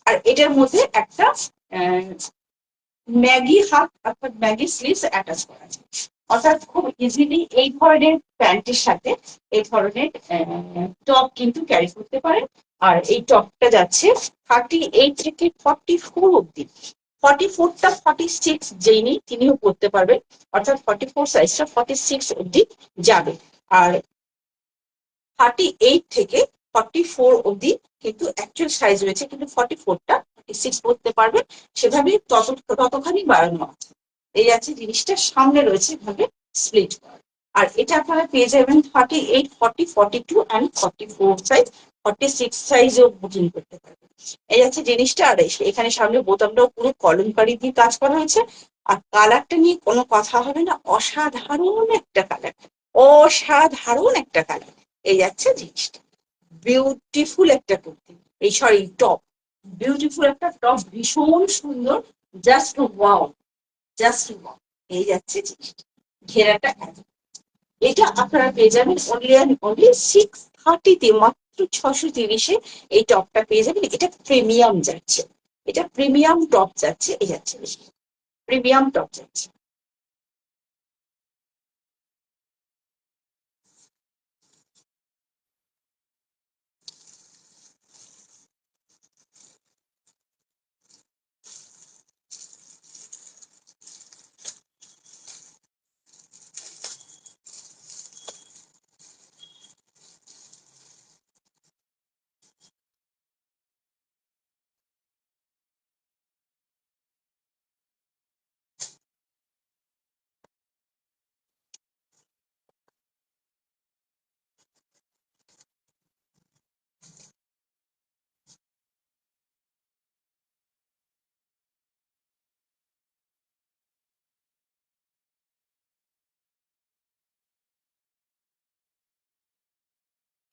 আর এটার মধ্যে একটা ম্যাগি হাত অর্থাৎ ম্যাগি স্লিভস অ্যাটাচ করা যায়, অর্থাৎ খুব ইজিলি এই ধরনের প্যান্টের সাথে এই ধরনের টপ কিন্তু ক্যারি করতে পারেন। আর এই টপটা যাচ্ছে 38 থেকে 44 অব্দি, 44টা 46 যেই নেই তিনিও পরতে পারবেন, অর্থাৎ 44 সাইজটা 46 অব্দি যাবে। আর 38 থেকে 44 অব্দি কিন্তু অ্যাকচুয়াল সাইজ রয়েছে, কিন্তু 44টা 46 পড়তে পারবেন, সেভাবে ততখানি বাড়ানো আছে। এই আছে জিনিসটা, সামনে রয়েছে এভাবে স্প্লিট করা। আর এটা আপনারা পেয়ে যাবেন 38, 40, 42 অ্যান্ড 44 সাইজ, 46 সাইজও বুকিং করতে পারবেন। এই আছে জিনিসটা। আর এখানে সামনে বোতামটাও পুরো কলমকারি দিয়ে কাজ করা হয়েছে। আর কালারটা নিয়ে কোনো কথা হবে না, অসাধারণ একটা কালার, অসাধারণ একটা কালার। এই যাচ্ছে জিনিসটা, বিউটিফুল একটা কুর্তি, এই সরি টপ, বিউটিফুল একটা টপ, ভীষণ সুন্দর, জাস্ট ওয়াও, জাস্ট ওয়াও। এই যাচ্ছে জিনিসটা, ঘেরাটা এটা আপনারা পেয়ে যাবেন অনলি অ্যান্ড অনলি 630-তে, মাত্র 630-এ এই টপটা পেয়ে যাবেন। এটা প্রিমিয়াম যাচ্ছে, এটা প্রিমিয়াম টপ যাচ্ছে, এই যাচ্ছে প্রিমিয়াম টপ যাচ্ছে।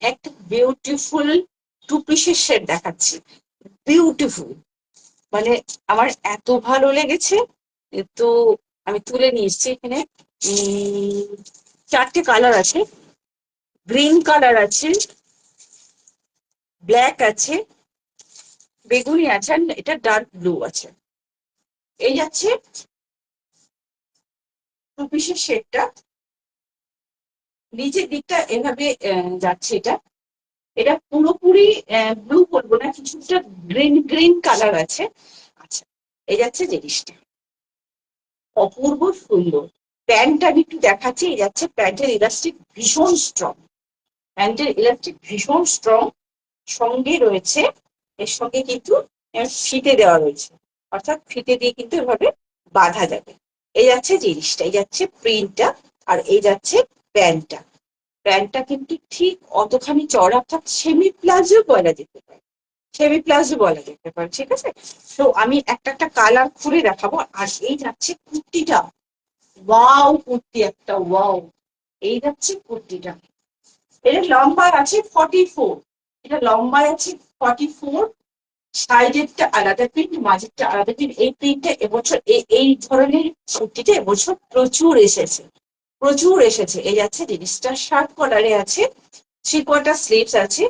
একটা বিউটিফুল টু পিসের সেট দেখাচ্ছি, বিউটিফুল, মানে আমার এত ভালো লেগেছে। তো আমি তুলে নিয়ে এসেছি এখানে। চারটে কালার আছে, গ্রিন কালার আছে, ব্ল্যাক আছে, বেগুনি আছে, আর এটা ডার্ক ব্লু আছে। এই যাচ্ছে টু পিসের শেডটা, নিচের দিকটা এভাবে যাচ্ছে। এটা এটা পুরোপুরি ব্লু বলবো না, কিছুটা গ্রিন গ্রিন কালার আছে। আচ্ছা, এই যাচ্ছে জিনিসটা, অপূর্ব সুন্দর। প্যান্টটা আমি একটু দেখাচ্ছি। এই যাচ্ছে প্যান্টের ইলাস্টিক ভীষণ স্ট্রং, প্যান্টের ইলাস্টিক ভীষণ স্ট্রং। সঙ্গে রয়েছে, এর সঙ্গে কিন্তু ফিতে দেওয়া রয়েছে, অর্থাৎ ফিতে দিয়ে কিন্তু এভাবে বাঁধা যাবে। এই যাচ্ছে জিনিসটা, এই যাচ্ছে প্রিন্টটা, আর এই যাচ্ছে প্যান্টটা। প্যান্টটা কিন্তু ঠিক অতখানি চড়া, অর্থাৎ সেমি প্লাজো বলা যেতে পারে, সেমি প্লাজো বলা যেতে পারে, ঠিক আছে। তো আমি একটা একটা কালার খুলে দেখাবো। আর এই যাচ্ছে কুর্তিটা, ওয়াও কুর্তি একটা, ওয়াও। এই যাচ্ছে কুর্তিটা, এটা লম্বা আছে 44, এটা লম্বায় আছে 44, সাইডেরটা আলাদা প্রিন্ট, মাঝেরটা আলাদা প্রিন্ট। এই প্রিন্টটা এবছর এই ধরনের কুর্তিটা এবছর প্রচুর এসেছে, প্রচুর এসেছে। এই যাচ্ছে জিনিসটা, শার্ট কলারে আছে, 3/4 স্লিভস আছে।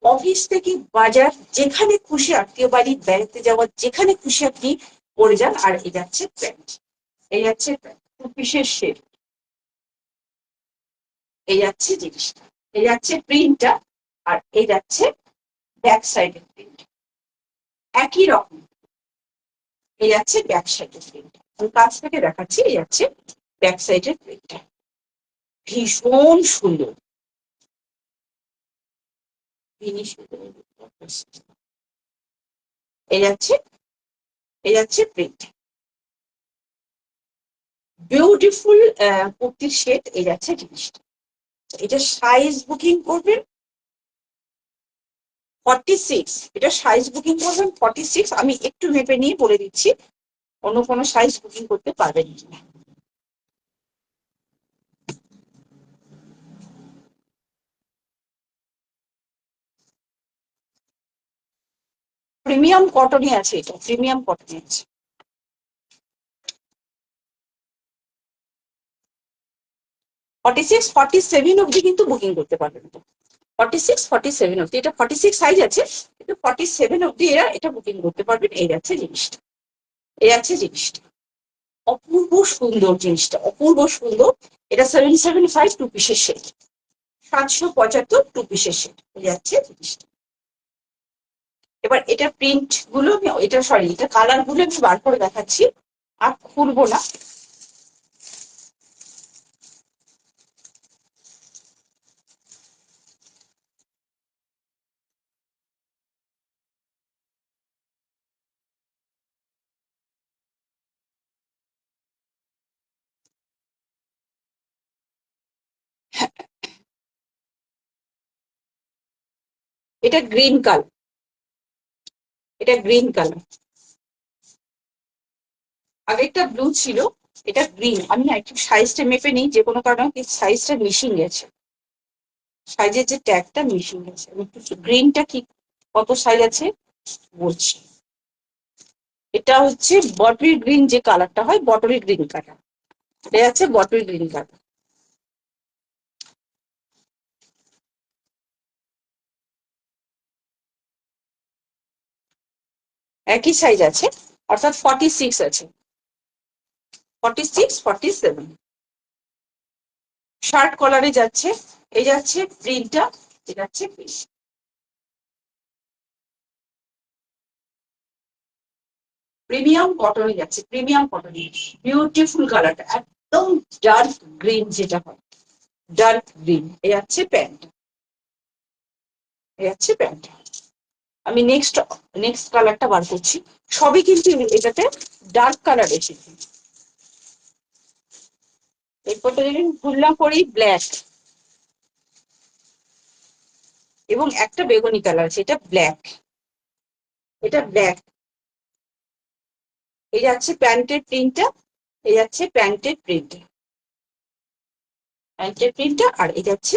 অফিস থেকে বাজার, যেখানে খুশি, আত্মীয় বাড়ি বেড়াতে যাওয়া, যেখানে খুশি আপনি পরে যান। আর এই যাচ্ছে প্যান্ট, এই যাচ্ছে টু পিসের শেড। এই যাচ্ছে জিনিসটা, এই যাচ্ছে প্রিন্টটা, আর এই যাচ্ছে ব্যাক সাইডের প্রিন্ট, একই রকম। এই যাচ্ছে ব্যাক সাইডের প্রিন্ট, আমি কাছ থেকে দেখাচ্ছি। এই যাচ্ছে ব্যাক সাইডের প্রিন্টটা, ভীষণ সুন্দর, এই যাচ্ছে, এই যাচ্ছে প্রিন্ট, বিউটিফুল কুর্তির শেড। এই যাচ্ছে জিনিসটা, এটা সাইজ বুকিং করবেন 46, এটা সাইজ বুকিং করবেন 46। আমি একটু মেপে নিয়ে বলে দিচ্ছি, অন্য কোনো সাইজ বুকিং করতে পারবেন কিনা। প্রিমিয়াম কটনই আছে, এটা প্রিমিয়াম কটনই আছে। 46, 47 অব্দি কিন্তু বুকিং করতে পারবেন। 46, 47 অব্দি, এটা 46 সাইজ আছে, কিন্তু 47 অব্দি এরা এটা বুকিং করতে পারবেন। এই যাচ্ছে জিনিসটা, এই আছে জিনিসটা, অপূর্ব সুন্দর জিনিসটা, অপূর্ব সুন্দর। এটা 775 টু পিসের সেট, 775 টু পিসের সেট। এই যাচ্ছে জিনিসটা। এবার এটা প্রিন্ট গুলো আমি, এটা সরি, এটা কালার গুলো আমি বার করে দেখাচ্ছি, আর খুলবো না। এটা গ্রিন কালার, এটা গ্রিন কালার। আগেরটা ব্লু ছিল, এটা গ্রিন। আমি না একটু সাইজটা মেপে নিই, যে কোনো কারণে সাইজটা মিশিং গেছে, সাইজের যে ট্যাগটা মিশিং গেছে। আমি একটু গ্রিনটা কি কত সাইজ আছে বলছি। এটা হচ্ছে বটল গ্রিন, যে কালারটা হয় বটল গ্রিন কালার, এটা আছে বটল গ্রিন কালার। একই সাইজ আছে, অর্থাৎ 46 আছে, 46, 47। শার্ট কলারে যাচ্ছে, এই যাচ্ছে প্রিন্টটা, এটা যাচ্ছে প্রিমিয়াম কটনে যাচ্ছে, প্রিমিয়াম কটনে। বিউটিফুল কালারটা, একদম ডার্ক গ্রিন যেটা হয়, ডার্ক গ্রিন। এই যাচ্ছে প্যান্ট, এই যাচ্ছে প্যান্ট। আমি নেক্সট নেক্সট কালারটা বার করছি। সবই কিন্তু এটাতে ডার্ক কালার এসেছে। এরপরটা যদি ভুল না করি ব্ল্যাক, এবং একটা বেগুনি কালার আছে, এটা ব্ল্যাক, এটা ব্ল্যাক। এই যাচ্ছে প্যান্টের প্রিন্টটা, এই যাচ্ছে প্যান্টের প্রিন্ট, প্যান্টের প্রিন্টটা, আর এই যাচ্ছে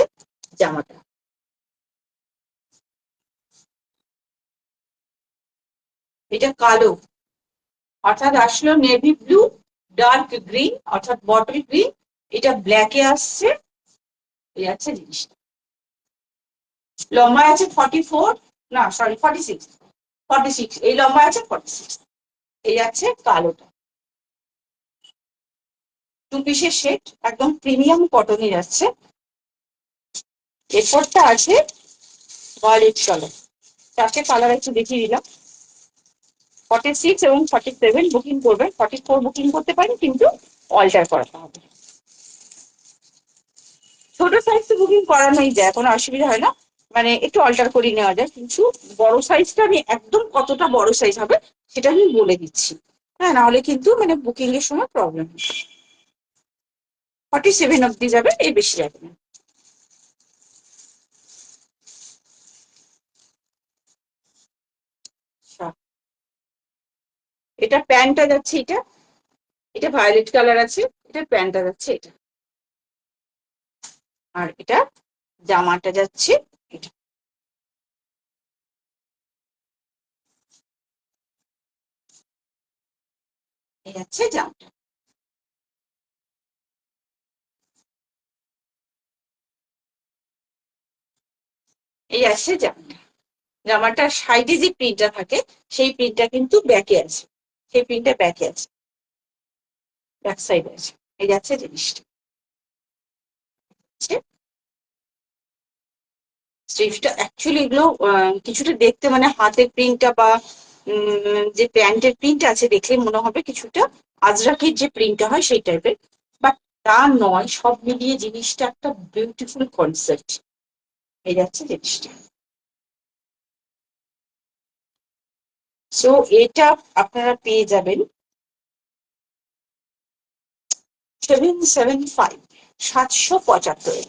জামাটা। এটা কালো, অর্থাৎ আসলো নেভি ব্লু, ডার্ক গ্রিন অর্থাৎ বটল গ্রিন, এটা ব্ল্যাকে আসছে। এই যাচ্ছে জিনিসটা। লম্বায় আছে 44, না সরি 46, 46, এই লম্বায় আছে 46। এই যাচ্ছে কালোটা, টু পিসের সেট, একদম প্রিমিয়াম কটনে যাচ্ছে। এরপরটা আছে ভায়োলেট কালার, চারটে কালার একটু দেখিয়ে দিলাম। 46 এবং 47 বুকিং করবেন, 44 বুকিং করতে পারেন, কিন্তু অল্টার করাতে হবে। ছোট সাইজ তো বুকিং করানোই যায়, কোনো অসুবিধা হয় না, মানে একটু অল্টার করে নেওয়া যায়। কিন্তু বড় সাইজটা আমি একদম কতটা বড় সাইজ হবে সেটা আমি বলে দিচ্ছি, হ্যাঁ, নাহলে কিন্তু মানে বুকিং এর সময় প্রবলেম হবে। 47 অব্দি যাবে, এই বেশি যাবে না। আচ্ছা, এটা প্যান্টটা যাচ্ছে, এটা এটা ভায়োলেট কালার আছে, এটা প্যান্টটা যাচ্ছে এটা, আর এটা জামাটা যাচ্ছে এটা। এই যাচ্ছে জামাটা, এই আসছে জামাটা। জামাটার সাইডে যে প্রিন্টটা থাকে সেই প্রিন্টটা কিন্তু ব্যাকে আছে, সেই প্রিন্টটা ব্যাকে আছে, ব্যাক সাইডে আছে। এই যাচ্ছে জিনিসটা, স্লিভসটা অ্যাকচুয়ালি এগুলো কিছুটা দেখতে মানে হাতের প্রিন্টটা বা যে প্যান্টের প্রিন্ট আছে দেখলে মনে হবে কিছুটা আজরাকের যে প্রিন্টটা হয় সেই টাইপের, বাট তা নয়। সব মিলিয়ে জিনিসটা একটা বিউটিফুল কনসেপ্ট। এই যাচ্ছে জিনিসটা। সো এটা আপনারা পেয়ে যাবেন 775, 775।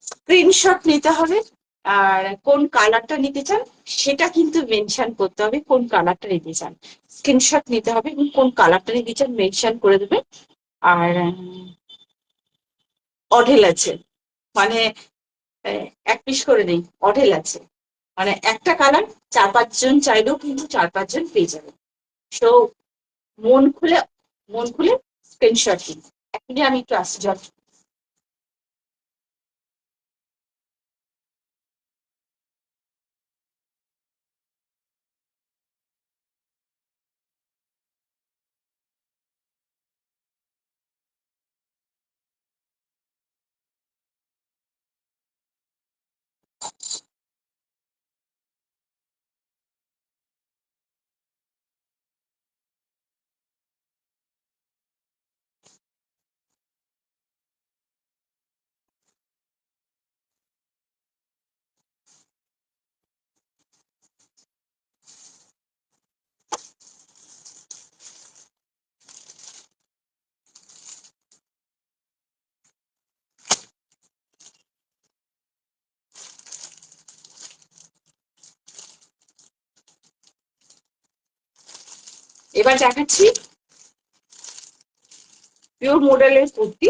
স্ক্রিনশট নিতে হবে, আর কোন কালারটা নিতে চান সেটা কিন্তু মেনশন করতে হবে, কোন কালারটা নিতে চান। স্ক্রিনশট নিতে হবে এবং কোন কালারটা নিতে চান মেনশন করে দেবে। আর অঢেল আছে, মানে এক পিস করে নেই, অঢেল আছে, মানে একটা কালার 4-5 জন চাইলেও কিন্তু 4-5 জন পেয়ে যাবে। সো মন খুলে, মন খুলে স্ক্রিনশট দিন। এখনই আমি একটু আসছি। এবার দেখাচ্ছি পিওর মডেলের কুর্তি।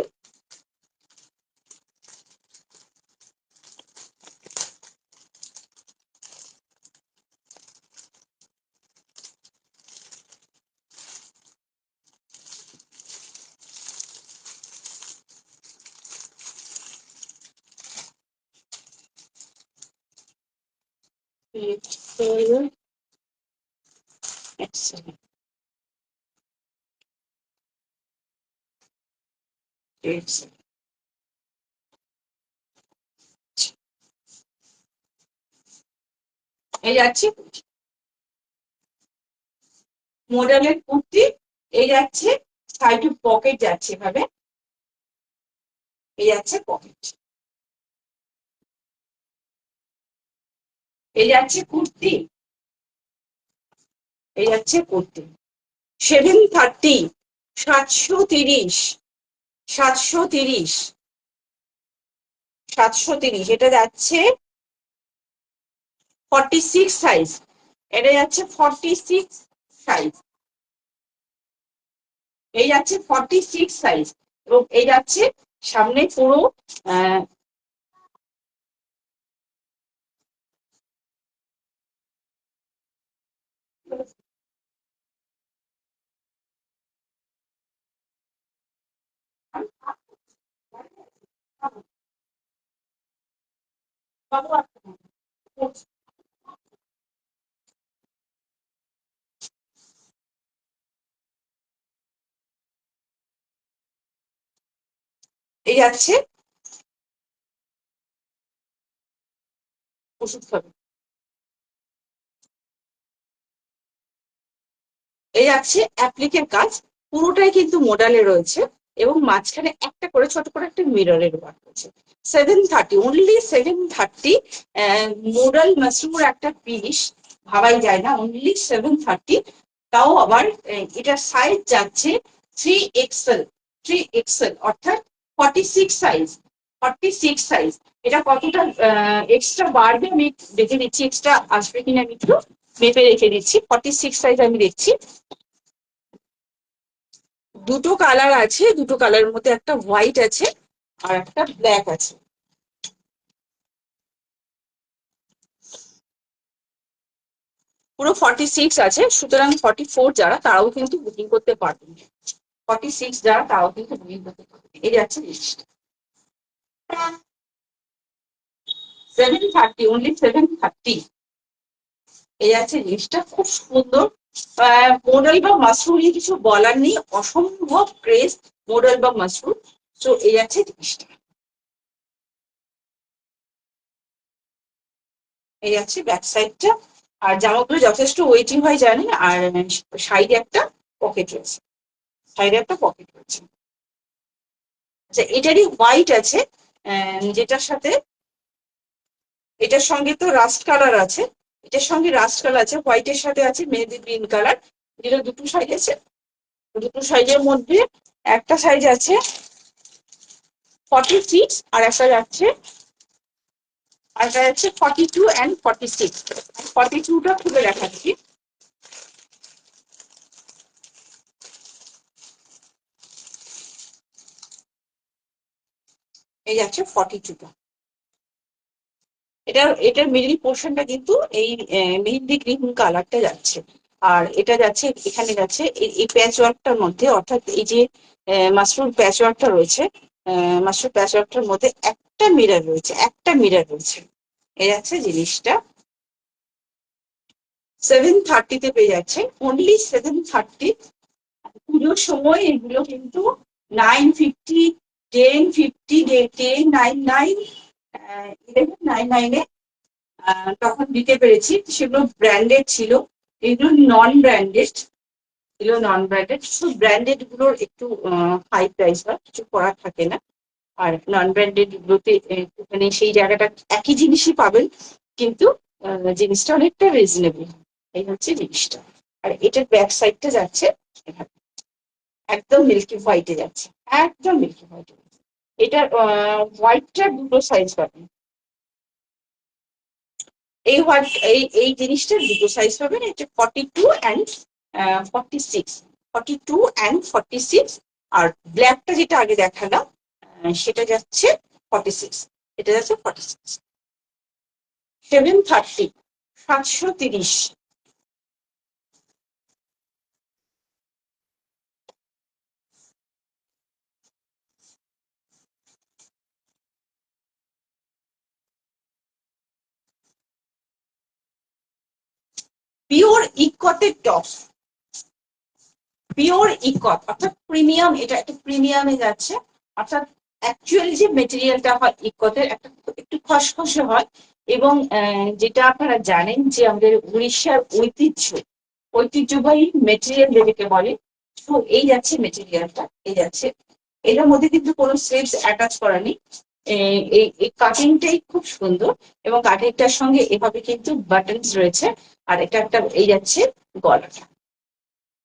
এই যাচ্ছে মডেলের কুর্তি, এই যাচ্ছে সাইডে পকেট যাচ্ছে এভাবে, এই যাচ্ছে পকেট, এই যাচ্ছে কুর্তি, এই যাচ্ছে কুর্তি 730, 730, 730, 730, এটা যাচ্ছে 46 সাইজ, এটা যাচ্ছে 46 সাইজ, এই যাচ্ছে 46 সাইজ, এবং এই যাচ্ছে সামনে পুরো এই যাচ্ছে ওষুধ খাবে, এই যাচ্ছে অ্যাপ্লিকের কাজ, পুরোটাই কিন্তু মোডালে রয়েছে, এবং মাঝখানে একটা করে ছোট করে একটা মিররের ওয়ার্ক আছে। 730, অনলি 730, মোডাল মাশরুমের একটা পিস ভাবাই যায় না, অনলি 730। তাও আবার এটার সাইজ যাচ্ছে 3XL, 3XL অর্থাৎ 46 সাইজ, 46 সাইজ। এটা কতটা এক্সট্রা বাড়বে আমি দেখে দিচ্ছি, এক্সট্রা আসবে কিনা আমি একটু মেপে রেখে দিচ্ছি। 46 সাইজ আমি দেখছি, দুটো কালার আছে, দুটো কালারের মধ্যে একটা হোয়াইট আছে আর একটা ব্ল্যাক আছে। পুরো 46 আছে, সুতরাং 44 যারা তারাও কিন্তু বুকিং করতে পারবেন, 46 যারা তারাও কিন্তু বুকিং করতে পারবেন। এই যাচ্ছে লিস্ট 730, অনলি 730। এই যাচ্ছে জিনিসটা খুব সুন্দর, মোডাল বা মাশরুম নিয়ে কিছু বলার নেই, অসম্ভব ক্রেজ মোডাল বা মাশরুম। তো এই যাচ্ছে জিনিসটা, এই যাচ্ছে ব্যাক সাইডটা। আর জামাগুলো যথেষ্ট ওয়েটিং হয় জানেন, আর সাইডে একটা পকেট রয়েছে, সাইডে একটা পকেট রয়েছে। আচ্ছা, এটারই হোয়াইট আছে, যেটার সাথে এটার সঙ্গে তো রাস্ট কালার আছে, এটার সঙ্গে রাস্ট কালার আছে, হোয়াইটের সাথে আছে মেহেদি গ্রিন কালার, যেটা দুটো সাইজ আছে। দুটো সাইজের মধ্যে একটা সাইজ আছে 46, আর একটা যাচ্ছে 42 and 46। 42টা খুলে দেখাচ্ছি, এই যাচ্ছে 42টা। এটার মিডল পোর্শনটা কিন্তু এই মেহেন্দি গ্রিন কালারটা যাচ্ছে, আর এটা যাচ্ছে এখানে যাচ্ছে এই প্যাচ ওয়ার্কটার মধ্যে, অর্থাৎ এই যে মাশরুম প্যাচ ওয়ার্কটা রয়েছে, মাশরুম প্যাচ ওয়ার্কটার মধ্যে একটা মিরর রয়েছে, একটা মিরর রয়েছে। এই যাচ্ছে জিনিসটা 730-তে পেয়ে যাচ্ছে, অনলি 730। পুজোর সময় এগুলো কিন্তু 950, 1050, 1099, 1199-এ তখন দিতে পেরেছি। সেগুলো ব্র্যান্ডেড ছিল, এগুলো নন ব্র্যান্ডেড, এগুলো নন ব্র্যান্ডেড। শুধু ব্র্যান্ডেড গুলোর একটু হাই প্রাইস হয়, কিছু করার থাকে না। আর নন ব্র্যান্ডেড গুলোতে মানে সেই জায়গাটা একই জিনিসই পাবেন, কিন্তু জিনিসটা অনেকটা রিজনেবল। এই হচ্ছে জিনিসটা। আর এটার ব্যাক সাইডটা যাচ্ছে এখানে, একদম মিল্কি হোয়াইটে যাচ্ছে, একদম মিল্কি হোয়াইটে। এটার হোয়াইটটা দুটো সাইজ পাবেন, এই হোয়াইট এই জিনিসটার দুটো সাইজ পাবেন, এটা 42 and 46, 42 and 46। আর ব্ল্যাকটা যেটা আগে দেখালাম সেটা যাচ্ছে 46, এটা যাচ্ছে 46। 730, 730। পিওর ইকতের টপ, পিওর ইকত অর্থাৎ প্রিমিয়াম, এটা একটা প্রিমিয়ামে যাচ্ছে। অর্থাৎ অ্যাকচুয়ালি যে মেটেরিয়ালটা হয় ইকতের একটা একটু খসখসে হয়। এবং যেটা আপনারা জানেন যে আমাদের উড়িষ্যার ঐতিহ্যবাহী মেটেরিয়াল যেটাকে বলে, তো এই যাচ্ছে মেটেরিয়ালটা, এই যাচ্ছে। এটার মধ্যে কিন্তু কোনো স্লিভস অ্যাটাচ করা নেই। এই কাটিংটাই খুব সুন্দর, এবং কাটিংটার সঙ্গে এভাবে কিন্তু বাটনস রয়েছে। আর এটা একটা এই যাচ্ছে গলাটা,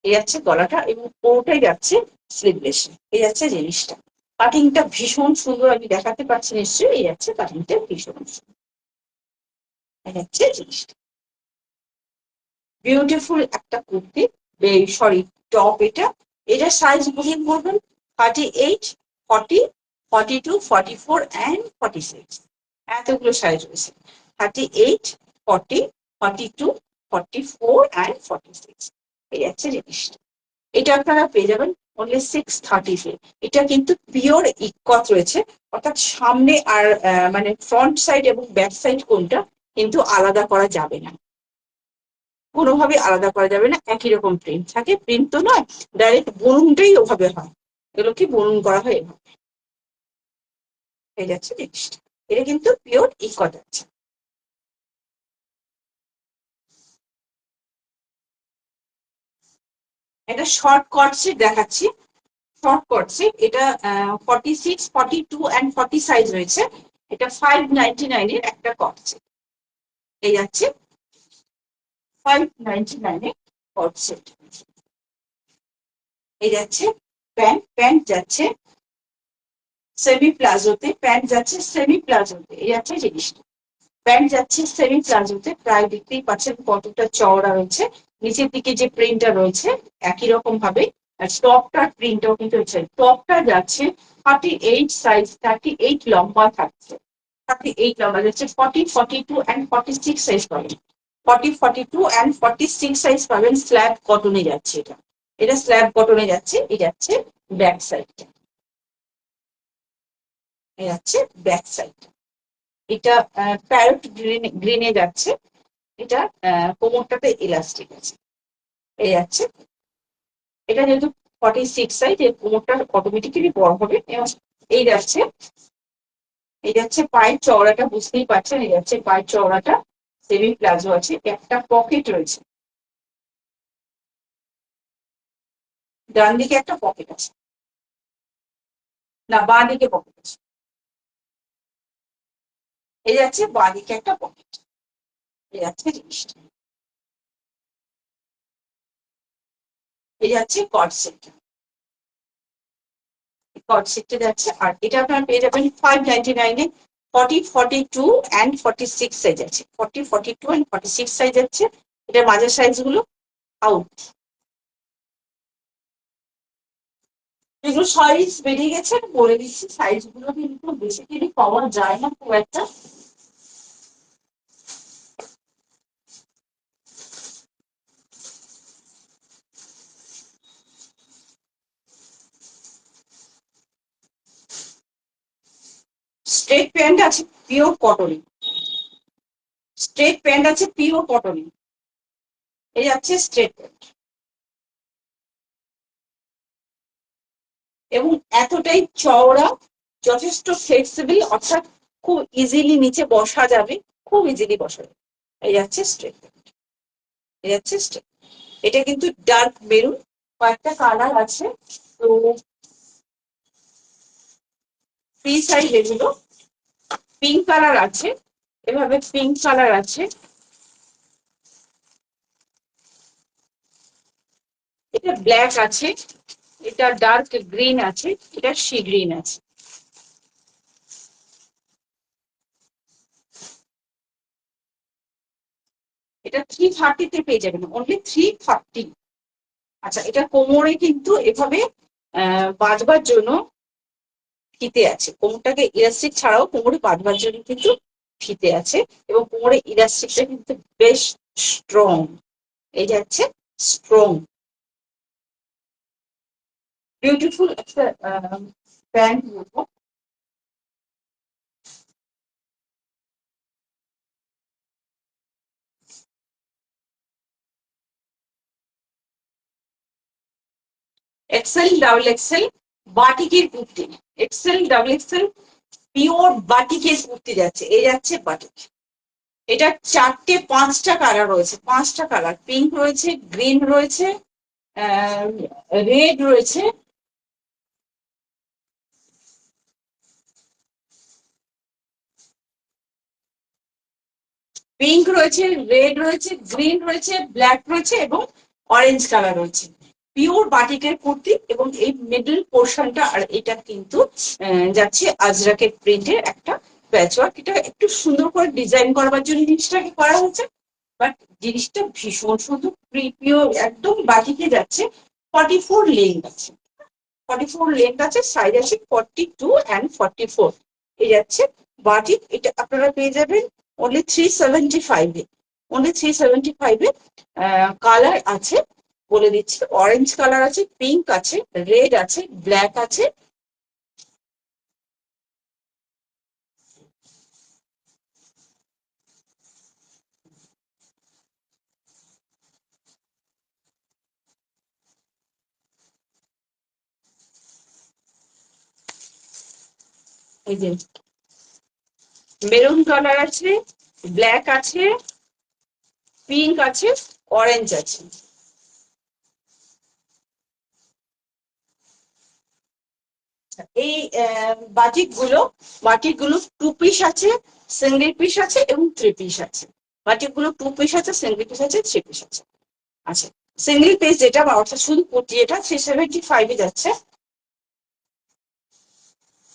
এই যাচ্ছে গলাটা, এবং পুরোটাই যাচ্ছে স্লিভলেস। এই যাচ্ছে জিনিসটা, কাটিংটা ভীষণ সুন্দর, আমি দেখাতে পারছি নিশ্চয়ই। এই যাচ্ছে কাটিংটা ভীষণ সুন্দর, এই যাচ্ছে জিনিসটা। বিউটিফুল একটা কুর্তি, সরি টপ। এটা এটা সাইজ বুকিং করবেন 38, 40, 42, 44 and 46, এতগুলো সাইজ রয়েছে। 38, 40, 42, 44 and 46, এই যাচ্ছে জিনিসটা। এটা আপনারা পেয়ে যাবেন অনলি 630 এ। এটা কিন্তু পিওর ইকত রয়েছে, অর্থাৎ সামনে আর মানে ফ্রন্ট সাইড এবং ব্যাক সাইড কোনটা কিন্তু আলাদা করা যাবে না, কোনোভাবে আলাদা করা যাবে না। একই রকম প্রিন্ট থাকে, প্রিন্ট তো নয়, ডাইরেক্ট বুননটাই ওভাবে হয়, এগুলো কি বুনন করা হয় এভাবে। এই যাচ্ছে জিনিসটা, এটা কিন্তু পিওর ইকত আছে। এটা শর্ট কট সেট দেখাচ্ছি, শর্ট কট সেট। এটা 46, 42 and 40 সাইজ রয়েছে। এটা 599 এর একটা কট সেট, এই যাচ্ছে 599 এ কট সেট। এই যাচ্ছে প্যান্ট, প্যান্ট যাচ্ছে সেমি প্লাজোতে, প্যান্ট যাচ্ছে সেমি প্লাজোতে, এই যাচ্ছে জিনিসটা। প্যান্ট যাচ্ছে সেমি প্লাজোতে, প্রায় দেখতেই পাচ্ছেন কতটা চওড়া রয়েছে। নিচের দিকে যে প্রিন্টটা রয়েছে একই রকম ভাবে টপটার প্রিন্টটাও কিন্তু রয়েছে। টপটা যাচ্ছে 38 সাইজ, 38 লম্বা থাকছে, 38 লম্বা যাচ্ছে। 40, 42 and 46 সাইজ পাবেন, 40, 42 and 46 সাইজ পাবেন। স্ল্যাব কটনে যাচ্ছে এটা, এটা স্ল্যাব কটনে যাচ্ছে। এই যাচ্ছে ব্যাক সাইডটা, এই যাচ্ছে ব্যাক সাইড। এটা প্যারট গ্রিনে যাচ্ছে। এটা কোমরটাতে ইলাস্টিক আছে, এই যাচ্ছে। এটা যেহেতু 46 সাইজ, এর কোমরটা অটোমেটিক্যালি বড় হবে। এবং এই যাচ্ছে, এই যাচ্ছে পায়ের চওড়াটা, বুঝতেই পারছেন এই যাচ্ছে পায়ের চওড়াটা। সেমি প্লাজো আছে, একটা পকেট রয়েছে, ডান দিকে একটা পকেট আছে, না বাঁ দিকে পকেট আছে। এই যাচ্ছে বাঁ দিকে একটা পকেট, এই যাচ্ছে জিনিসটা। এই যাচ্ছে কট সেট, কট সেটটা যাচ্ছে। আর এটা আপনারা পেয়ে যাবেন 599 এ। 40, 42 and 46 সাইজ আছে, 40, 42 and 46 সাইজ আছে। এটার মাঝের সাইজ গুলো আউট, যেগুলো সাইজ বেড়ে গেছে বলে দিচ্ছি। সাইজ গুলো কিন্তু বেসিক্যালি পাওয়া যায় না খুব একটা। স্ট্রেট প্যান্ট আছে পিওর কটনে, স্ট্রেট প্যান্ট আছে পিওর কটনে, এই যাচ্ছে স্ট্রেট প্যান্ট। এবং এতটাই চওড়া, যথেষ্ট ফ্লেক্সিবল, অর্থাৎ খুব ইজিলি নিচে বসা যাবে, খুব ইজিলি বসা যাবে। এই যাচ্ছে স্ট্রেট প্যান্ট, এই যাচ্ছে স্ট্রেট। এটা কিন্তু ডার্ক মেরুন, কয়েকটা কালার আছে। তো ফ্রি সাইজ এগুলো, পিঙ্ক কালার আছে, এভাবে পিঙ্ক কালার আছে। এটা ব্ল্যাক আছে, এটা ডার্ক গ্রিন আছে, এটা সি গ্রিন আছে। এটা 330 তে পেয়ে যাবেন, অনলি 330। আচ্ছা, এটা কোমরে কিন্তু এভাবে বাঁধবার জন্য ফিতে আছে। কোমরটাকে ইলাস্টিক ছাড়াও কোমরে বাঁধবার জন্য কিন্তু ফিতে আছে, এবং কোমরে ইলাস্টিকটা কিন্তু বেশ স্ট্রং। এই যাচ্ছে স্ট্রং, বিউটিফুল একটা প্যান্ট বলবো। এক্সেল ডাবল এক্সেল বাটিকের kurti, XL double XL pure বাটিকের কুর্তি যাচ্ছে। এই যাচ্ছে বাটিক। এটা 4টে 5টা কালার রয়েছে, 5টা কালার, পিঙ্ক রয়েছে, গ্রিন রয়েছে, রেড রয়েছে, পিঙ্ক রয়েছে, রেড রয়েছে, গ্রিন রয়েছে, ব্ল্যাক রয়েছে এবং অরেঞ্জ কালার রয়েছে। পিওর বাটিকের কুর্তি, এবং এই মিডল পোর্শনটা আর এটা কিন্তু যাচ্ছে আজরাকের প্রিন্টের একটা প্যাচওয়ার্ক। এটা একটু সুন্দর করে ডিজাইন করবার জন্য জিনিসটাকে করা হয়েছে, বাট জিনিসটা ভীষণ সুন্দর, পিওর একদম বাটিকে যাচ্ছে। 44 লেন্থ আছে, 44 লেন্থ আছে, সাইজ আছে 42 and 44। এই যাচ্ছে বাটিক। এটা আপনারা পেয়ে যাবেন অনলি 375 এ, অনলি 375 এ। কালার আছে বলে দিচ্ছি, অরেঞ্জ কালার আছে, পিঙ্ক আছে, রেড আছে, ব্ল্যাক আছে। এই যে মেরুন কালার আছে, ব্ল্যাক আছে, পিঙ্ক আছে, অরেঞ্জ আছে। এই বাটিক গুলো 2 পিস আছে, সিঙ্গেল পিস আছে এবং 3 পিস আছে। বাটিক গুলো 2 পিস আছে, সিঙ্গেল পিস আছে, 3 পিস আছে। আচ্ছা, সিঙ্গেল পিস যেটা বা অর্থাৎ শুধু কুর্তি, এটা 375 এ যাচ্ছে।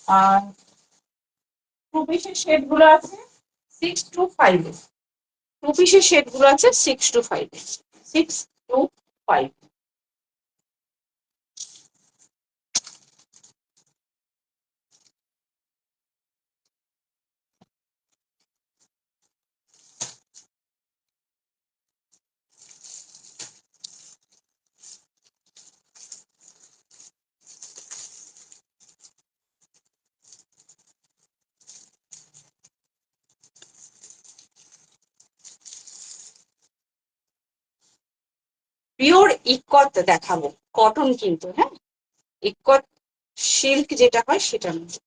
আর 2 পিসের শেড গুলো আছে 625 এ। 2 পিসের শেড গুলো আছে 625 এ, 625। পিওর ইকত দেখাবো, কটন কিন্তু, হ্যাঁ, ইকত সিল্ক যেটা হয় সেটা নয়।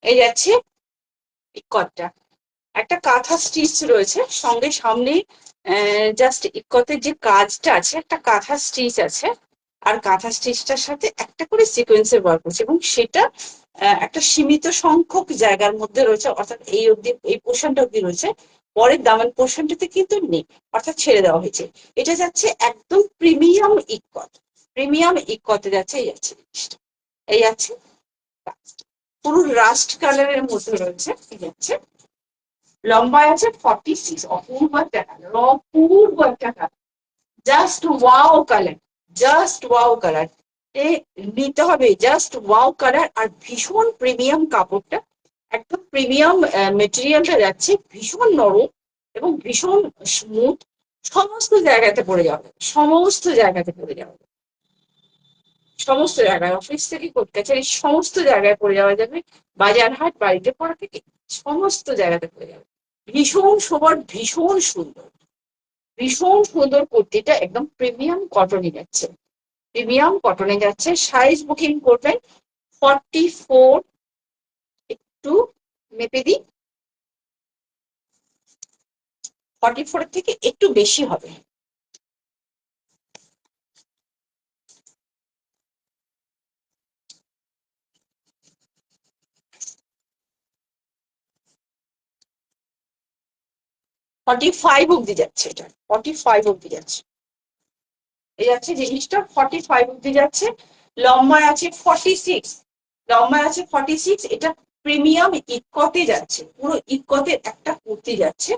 এই যাচ্ছে ইকতটা, একটা কাঁথা স্টিচ রয়েছে সঙ্গে, সামনে জাস্ট ইকতের যে কাজটা আছে, একটা কাঁথা স্টিচ আছে, আর কাঁথা স্টিচটার সাথে একটা করে সিকোয়েন্সের ওয়ার্ক করছে, এবং সেটা একটা সীমিত সংখ্যক জায়গার মধ্যে রয়েছে, অর্থাৎ এই অব্দি, এই পোর্শনটা অব্দি রয়েছে, পরের দামান পোর্শনটাতে কিন্তু নেই, অর্থাৎ ছেড়ে দেওয়া হয়েছে। এটা যাচ্ছে একদম প্রিমিয়াম ইকত, প্রিমিয়াম ইকতে যাচ্ছে। এই যাচ্ছে জিনিসটা, এই আছে পুরো রাস্ট কালারের মধ্যে রয়েছে। এই যাচ্ছে লম্বায় আছে 46, অপূর্ব একটা কালার, অপূর্ব একটা colour, just wow colour, just wow colour. এ নিতে হবে, জাস্ট ওয়াও কালার। আর ভীষণ প্রিমিয়াম কাপড়টা, একদম প্রিমিয়াম মেটেরিয়ালটা যাচ্ছে, ভীষণ নরম এবং ভীষণ স্মুথ। সমস্ত জায়গাতে পড়ে যাবে, সমস্ত জায়গাতে পড়ে যাবে, সমস্ত জায়গায়, অফিস থেকে করতে চাই সমস্ত জায়গায় পড়ে যাওয়া যাবে, বাজার হাট বাড়িতে পড়া থেকে সমস্ত জায়গাতে পড়ে যাবে। ভীষণ সোবর, ভীষণ সুন্দর, ভীষণ সুন্দর কুর্তিটা, একদম প্রিমিয়াম কটনে যাচ্ছে, প্রিমিয়াম কটনে যাচ্ছে। সাইজ বুকিং করবেন 44, একটু মেপে দিই, 44 থেকে একটু বেশি হবে। 45 অব্দি যাচ্ছে, এটা 45 অব্দি যাচ্ছে। এই যাচ্ছে জিনিসটা 45 অব্দি যাচ্ছে। লম্বায় আছে 46, লম্বায় আছে 46। এটা প্রিমিয়াম ইকতে যাচ্ছে, পুরো ইকতের একটা কুর্তি যাচ্ছে,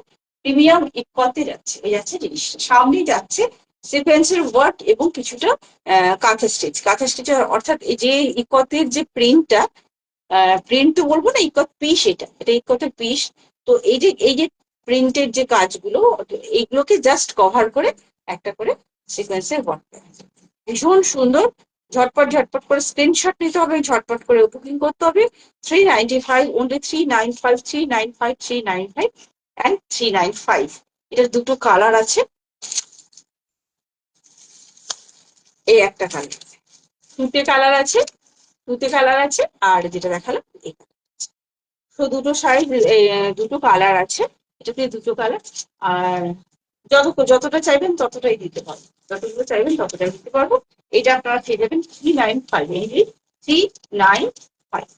প্রিমিয়াম ইকতে যাচ্ছে। এই যাচ্ছে জিনিসটা, সামনে যাচ্ছে সিকোয়েন্সের ওয়ার্ক এবং কিছুটা কাঁথা স্টিচ, কাঁথা স্টিচ অর্থাৎ এই যে ইকতের যে প্রিন্টটা, প্রিন্ট তো বলবো না, ইকত পিস, এটা ইকতের পিস। তো এই যে প্রিন্টের যে কাজগুলো, এইগুলোকে জাস্ট কভার করে একটা করে সিকোয়েন্সের ওয়ার্ক করা আছে। ভীষণ সুন্দর। ঝটপট ঝটপট করে স্ক্রিনশট নিতে হবে, ঝটপট করে বুকিং করতে হবে। 395, only 395, 395, 395 and 395। এটার দুটো কালার আছে, এই একটা কালার, তুতে কালার আছে, তুতে কালার আছে, আর যেটা দেখালাম এই কালার। তো দুটো সাইজ, দুটো কালার আছে, এটাতে দুটো কালার। আর যতটা চাইবেন ততটাই দিতে পারবো, যতগুলো চাইবেন ততটাই দিতে পারবো। এটা আপনারা পেয়ে যাবেন 395, 395।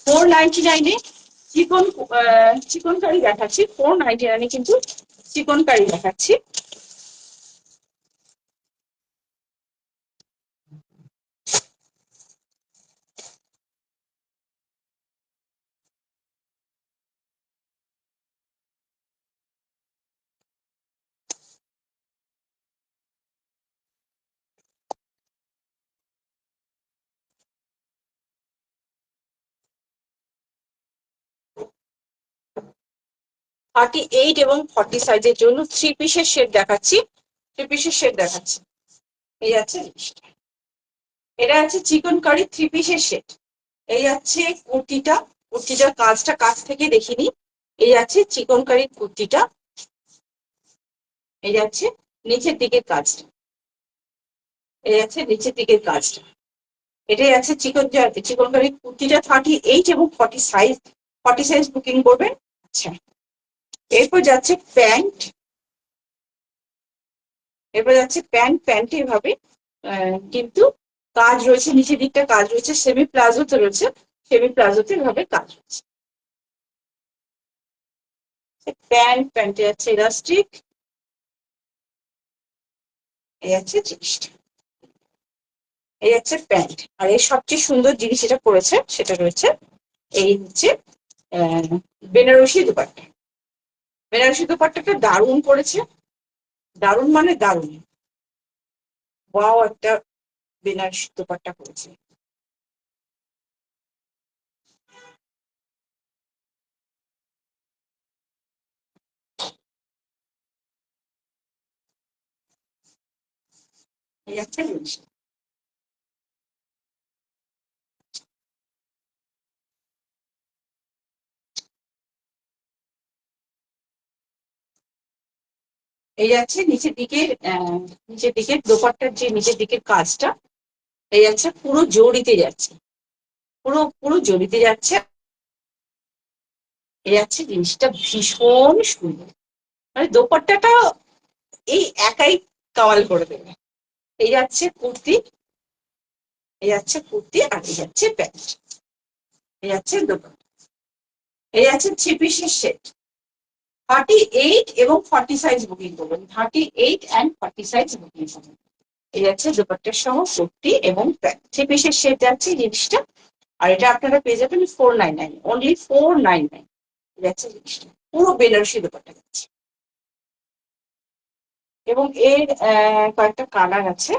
499-এ চিকন, চিকন কারি দেখাচ্ছি। 499-এ কিন্তু চিকন কারি দেখাচ্ছি। থার্টি এইট এবং 40 সাইজের জন্য থ্রি পিসের সেট দেখাচ্ছি, থ্রি পিসের সেট দেখাচ্ছি। এই আছে জিনিসটা, এটা আছে চিকন কারি থ্রি পিসের সেট। এই আছে কুর্তিটা, কুর্তিটার কাজটা কাছ থেকে দেখিনি। এই আছে চিকন কারির কুর্তিটা, এই যাচ্ছে নিচের দিকের কাজটা, এই আছে নিচের দিকের কাজটা। এটাই আছে চিকন চিকন কারির কুর্তিটা 38 এবং 40 সাইজ, 40 সাইজ বুকিং করবেন। আচ্ছা, এরপর যাচ্ছে প্যান্ট, এরপর যাচ্ছে প্যান্ট। প্যান্ট এভাবে কিন্তু কাজ রয়েছে, নিচের দিকটা কাজ রয়েছে, সেমি প্লাজোতে রয়েছে, সেমি প্লাজোতে এভাবে কাজ রয়েছে। প্যান্ট, প্যান্টে যাচ্ছে ইলাস্টিক, এই আছে জিনিসটা, এই হচ্ছে প্যান্ট। আর এই সবচেয়ে সুন্দর জিনিস যেটা করেছে সেটা রয়েছে এই হচ্ছে বেনারসি দুপাট্টা। বেনারসি দুপাট্টাটা দারুণ করেছে, দারুণ মানে দারুণ, ওয়াও একটা বেনারসি দুপাট্টা করেছে। এই একটা জিনিস, এই যাচ্ছে নিচের দিকের, নিচের দিকের দোপাট্টার যে নিচের দিকের কাজটা, এই যাচ্ছে পুরো জড়িতে যাচ্ছে, পুরো পুরো জড়িতে যাচ্ছে। এই যাচ্ছে জিনিসটা ভীষণ সুন্দর, মানে দোপাট্টাটা এই একাই কামাল করে দেবে। এই যাচ্ছে কুর্তি, এই যাচ্ছে কুর্তি, আর এই যাচ্ছে প্যান্ট, এই যাচ্ছে দোপাট্টা, এই যাচ্ছে থ্রি পিসের সেট। 38 এবং 40 সাইজ বুকিং করবেন, 38 and 40 সাইজ বুকিং করবেন। এই যাচ্ছে দোপাট্টার সহ কুর্তি এবং প্যান্ট, থ্রি পিসের সেট যাচ্ছে জিনিসটা। আর এটা আপনারা পেয়ে যাবেন 499, অনলি 499। যাচ্ছে জিনিসটা পুরো বেনারসি দোপাট্টা যাচ্ছে, এবং এর কয়েকটা কালার আছে।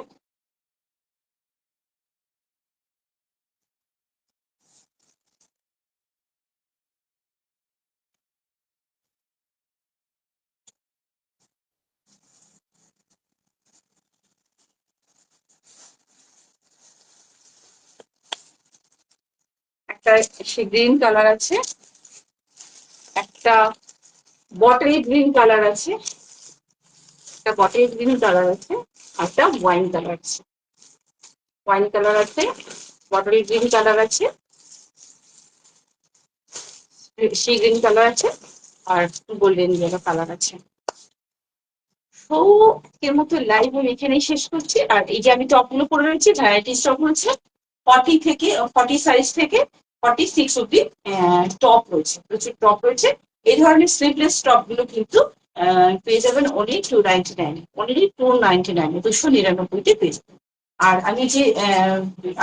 একটা সে গ্রিন কালার আছে, একটা বটল গ্রিন কালার আছে, একটা বটল গ্রিন কালার আছে, একটা ওয়াইন কালার আছে, ওয়াইন কালার আছে, বটল গ্রিন কালার আছে, সি গ্রিন কালার আছে আর গোল্ডেন ইয়েলো কালার আছে। তো এর মতো লাইভ আমি এখানেই শেষ করছি। আর এই যে আমি টপগুলো পরে রয়েছি, ভ্যারাইটিস টপ হচ্ছে 40 সাইজ থেকে 46 অব্দি টপ রয়েছে, প্রচুর টপ রয়েছে। এই ধরনের স্লিভলেস টপ গুলো কিন্তু পেয়ে যাবেন অনলি 299, অনলি 299, 299 পেয়ে যাবেন। আর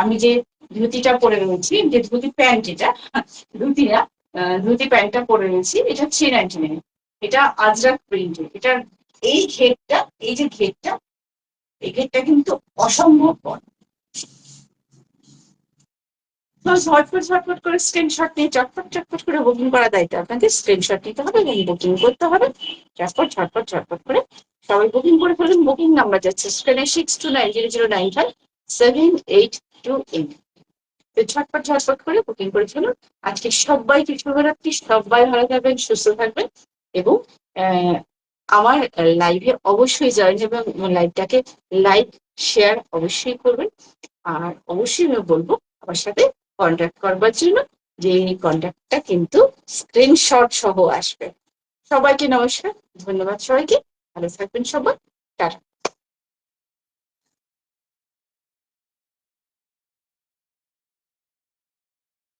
আমি যে ধুতিটা পরে রয়েছি, যে ধুতি প্যান্ট, এটা ধুতি না, ধুতি প্যান্টটা পরে রয়েছি, এটা 399। এটা আজরাক প্রিন্টের। এটার এই ঘেরটা, এই যে ঘেরটা, এই ঘেরটা কিন্তু অসম্ভব বড়। ঝটপট ঝটপট করে স্ক্রিনশট নিয়ে চটপট চটপট করে বুকিং করা দায়িত্ব আপনাকে। স্ক্রিনশট নিতে হবে এবং বুকিং করতে হবে। চটপট ঝটপট ঝটপট করে সবাই বুকিং করে ফেলুন। বুকিং নাম্বার যাচ্ছে স্ক্রিনে 6290095782. তো ঝটপট ঝটপট করে বুকিং করে ফেলুন। আজকে সবাইকে শুভরাত্রি, সবাই ভালো থাকবেন, সুস্থ থাকবেন এবং আমার লাইভে অবশ্যই জয়েন এবং লাইভটাকে লাইক শেয়ার অবশ্যই করবেন। আর অবশ্যই আমি বলবো আমার সাথে কন্ট্যাক্ট করবার জন্য, যে এই কন্ট্যাক্টটা কিন্তু স্ক্রিনশট সহ আসবে। সবাইকে নমস্কার, ধন্যবাদ সবাইকে, ভালো থাকবেন সবাই, টাটা।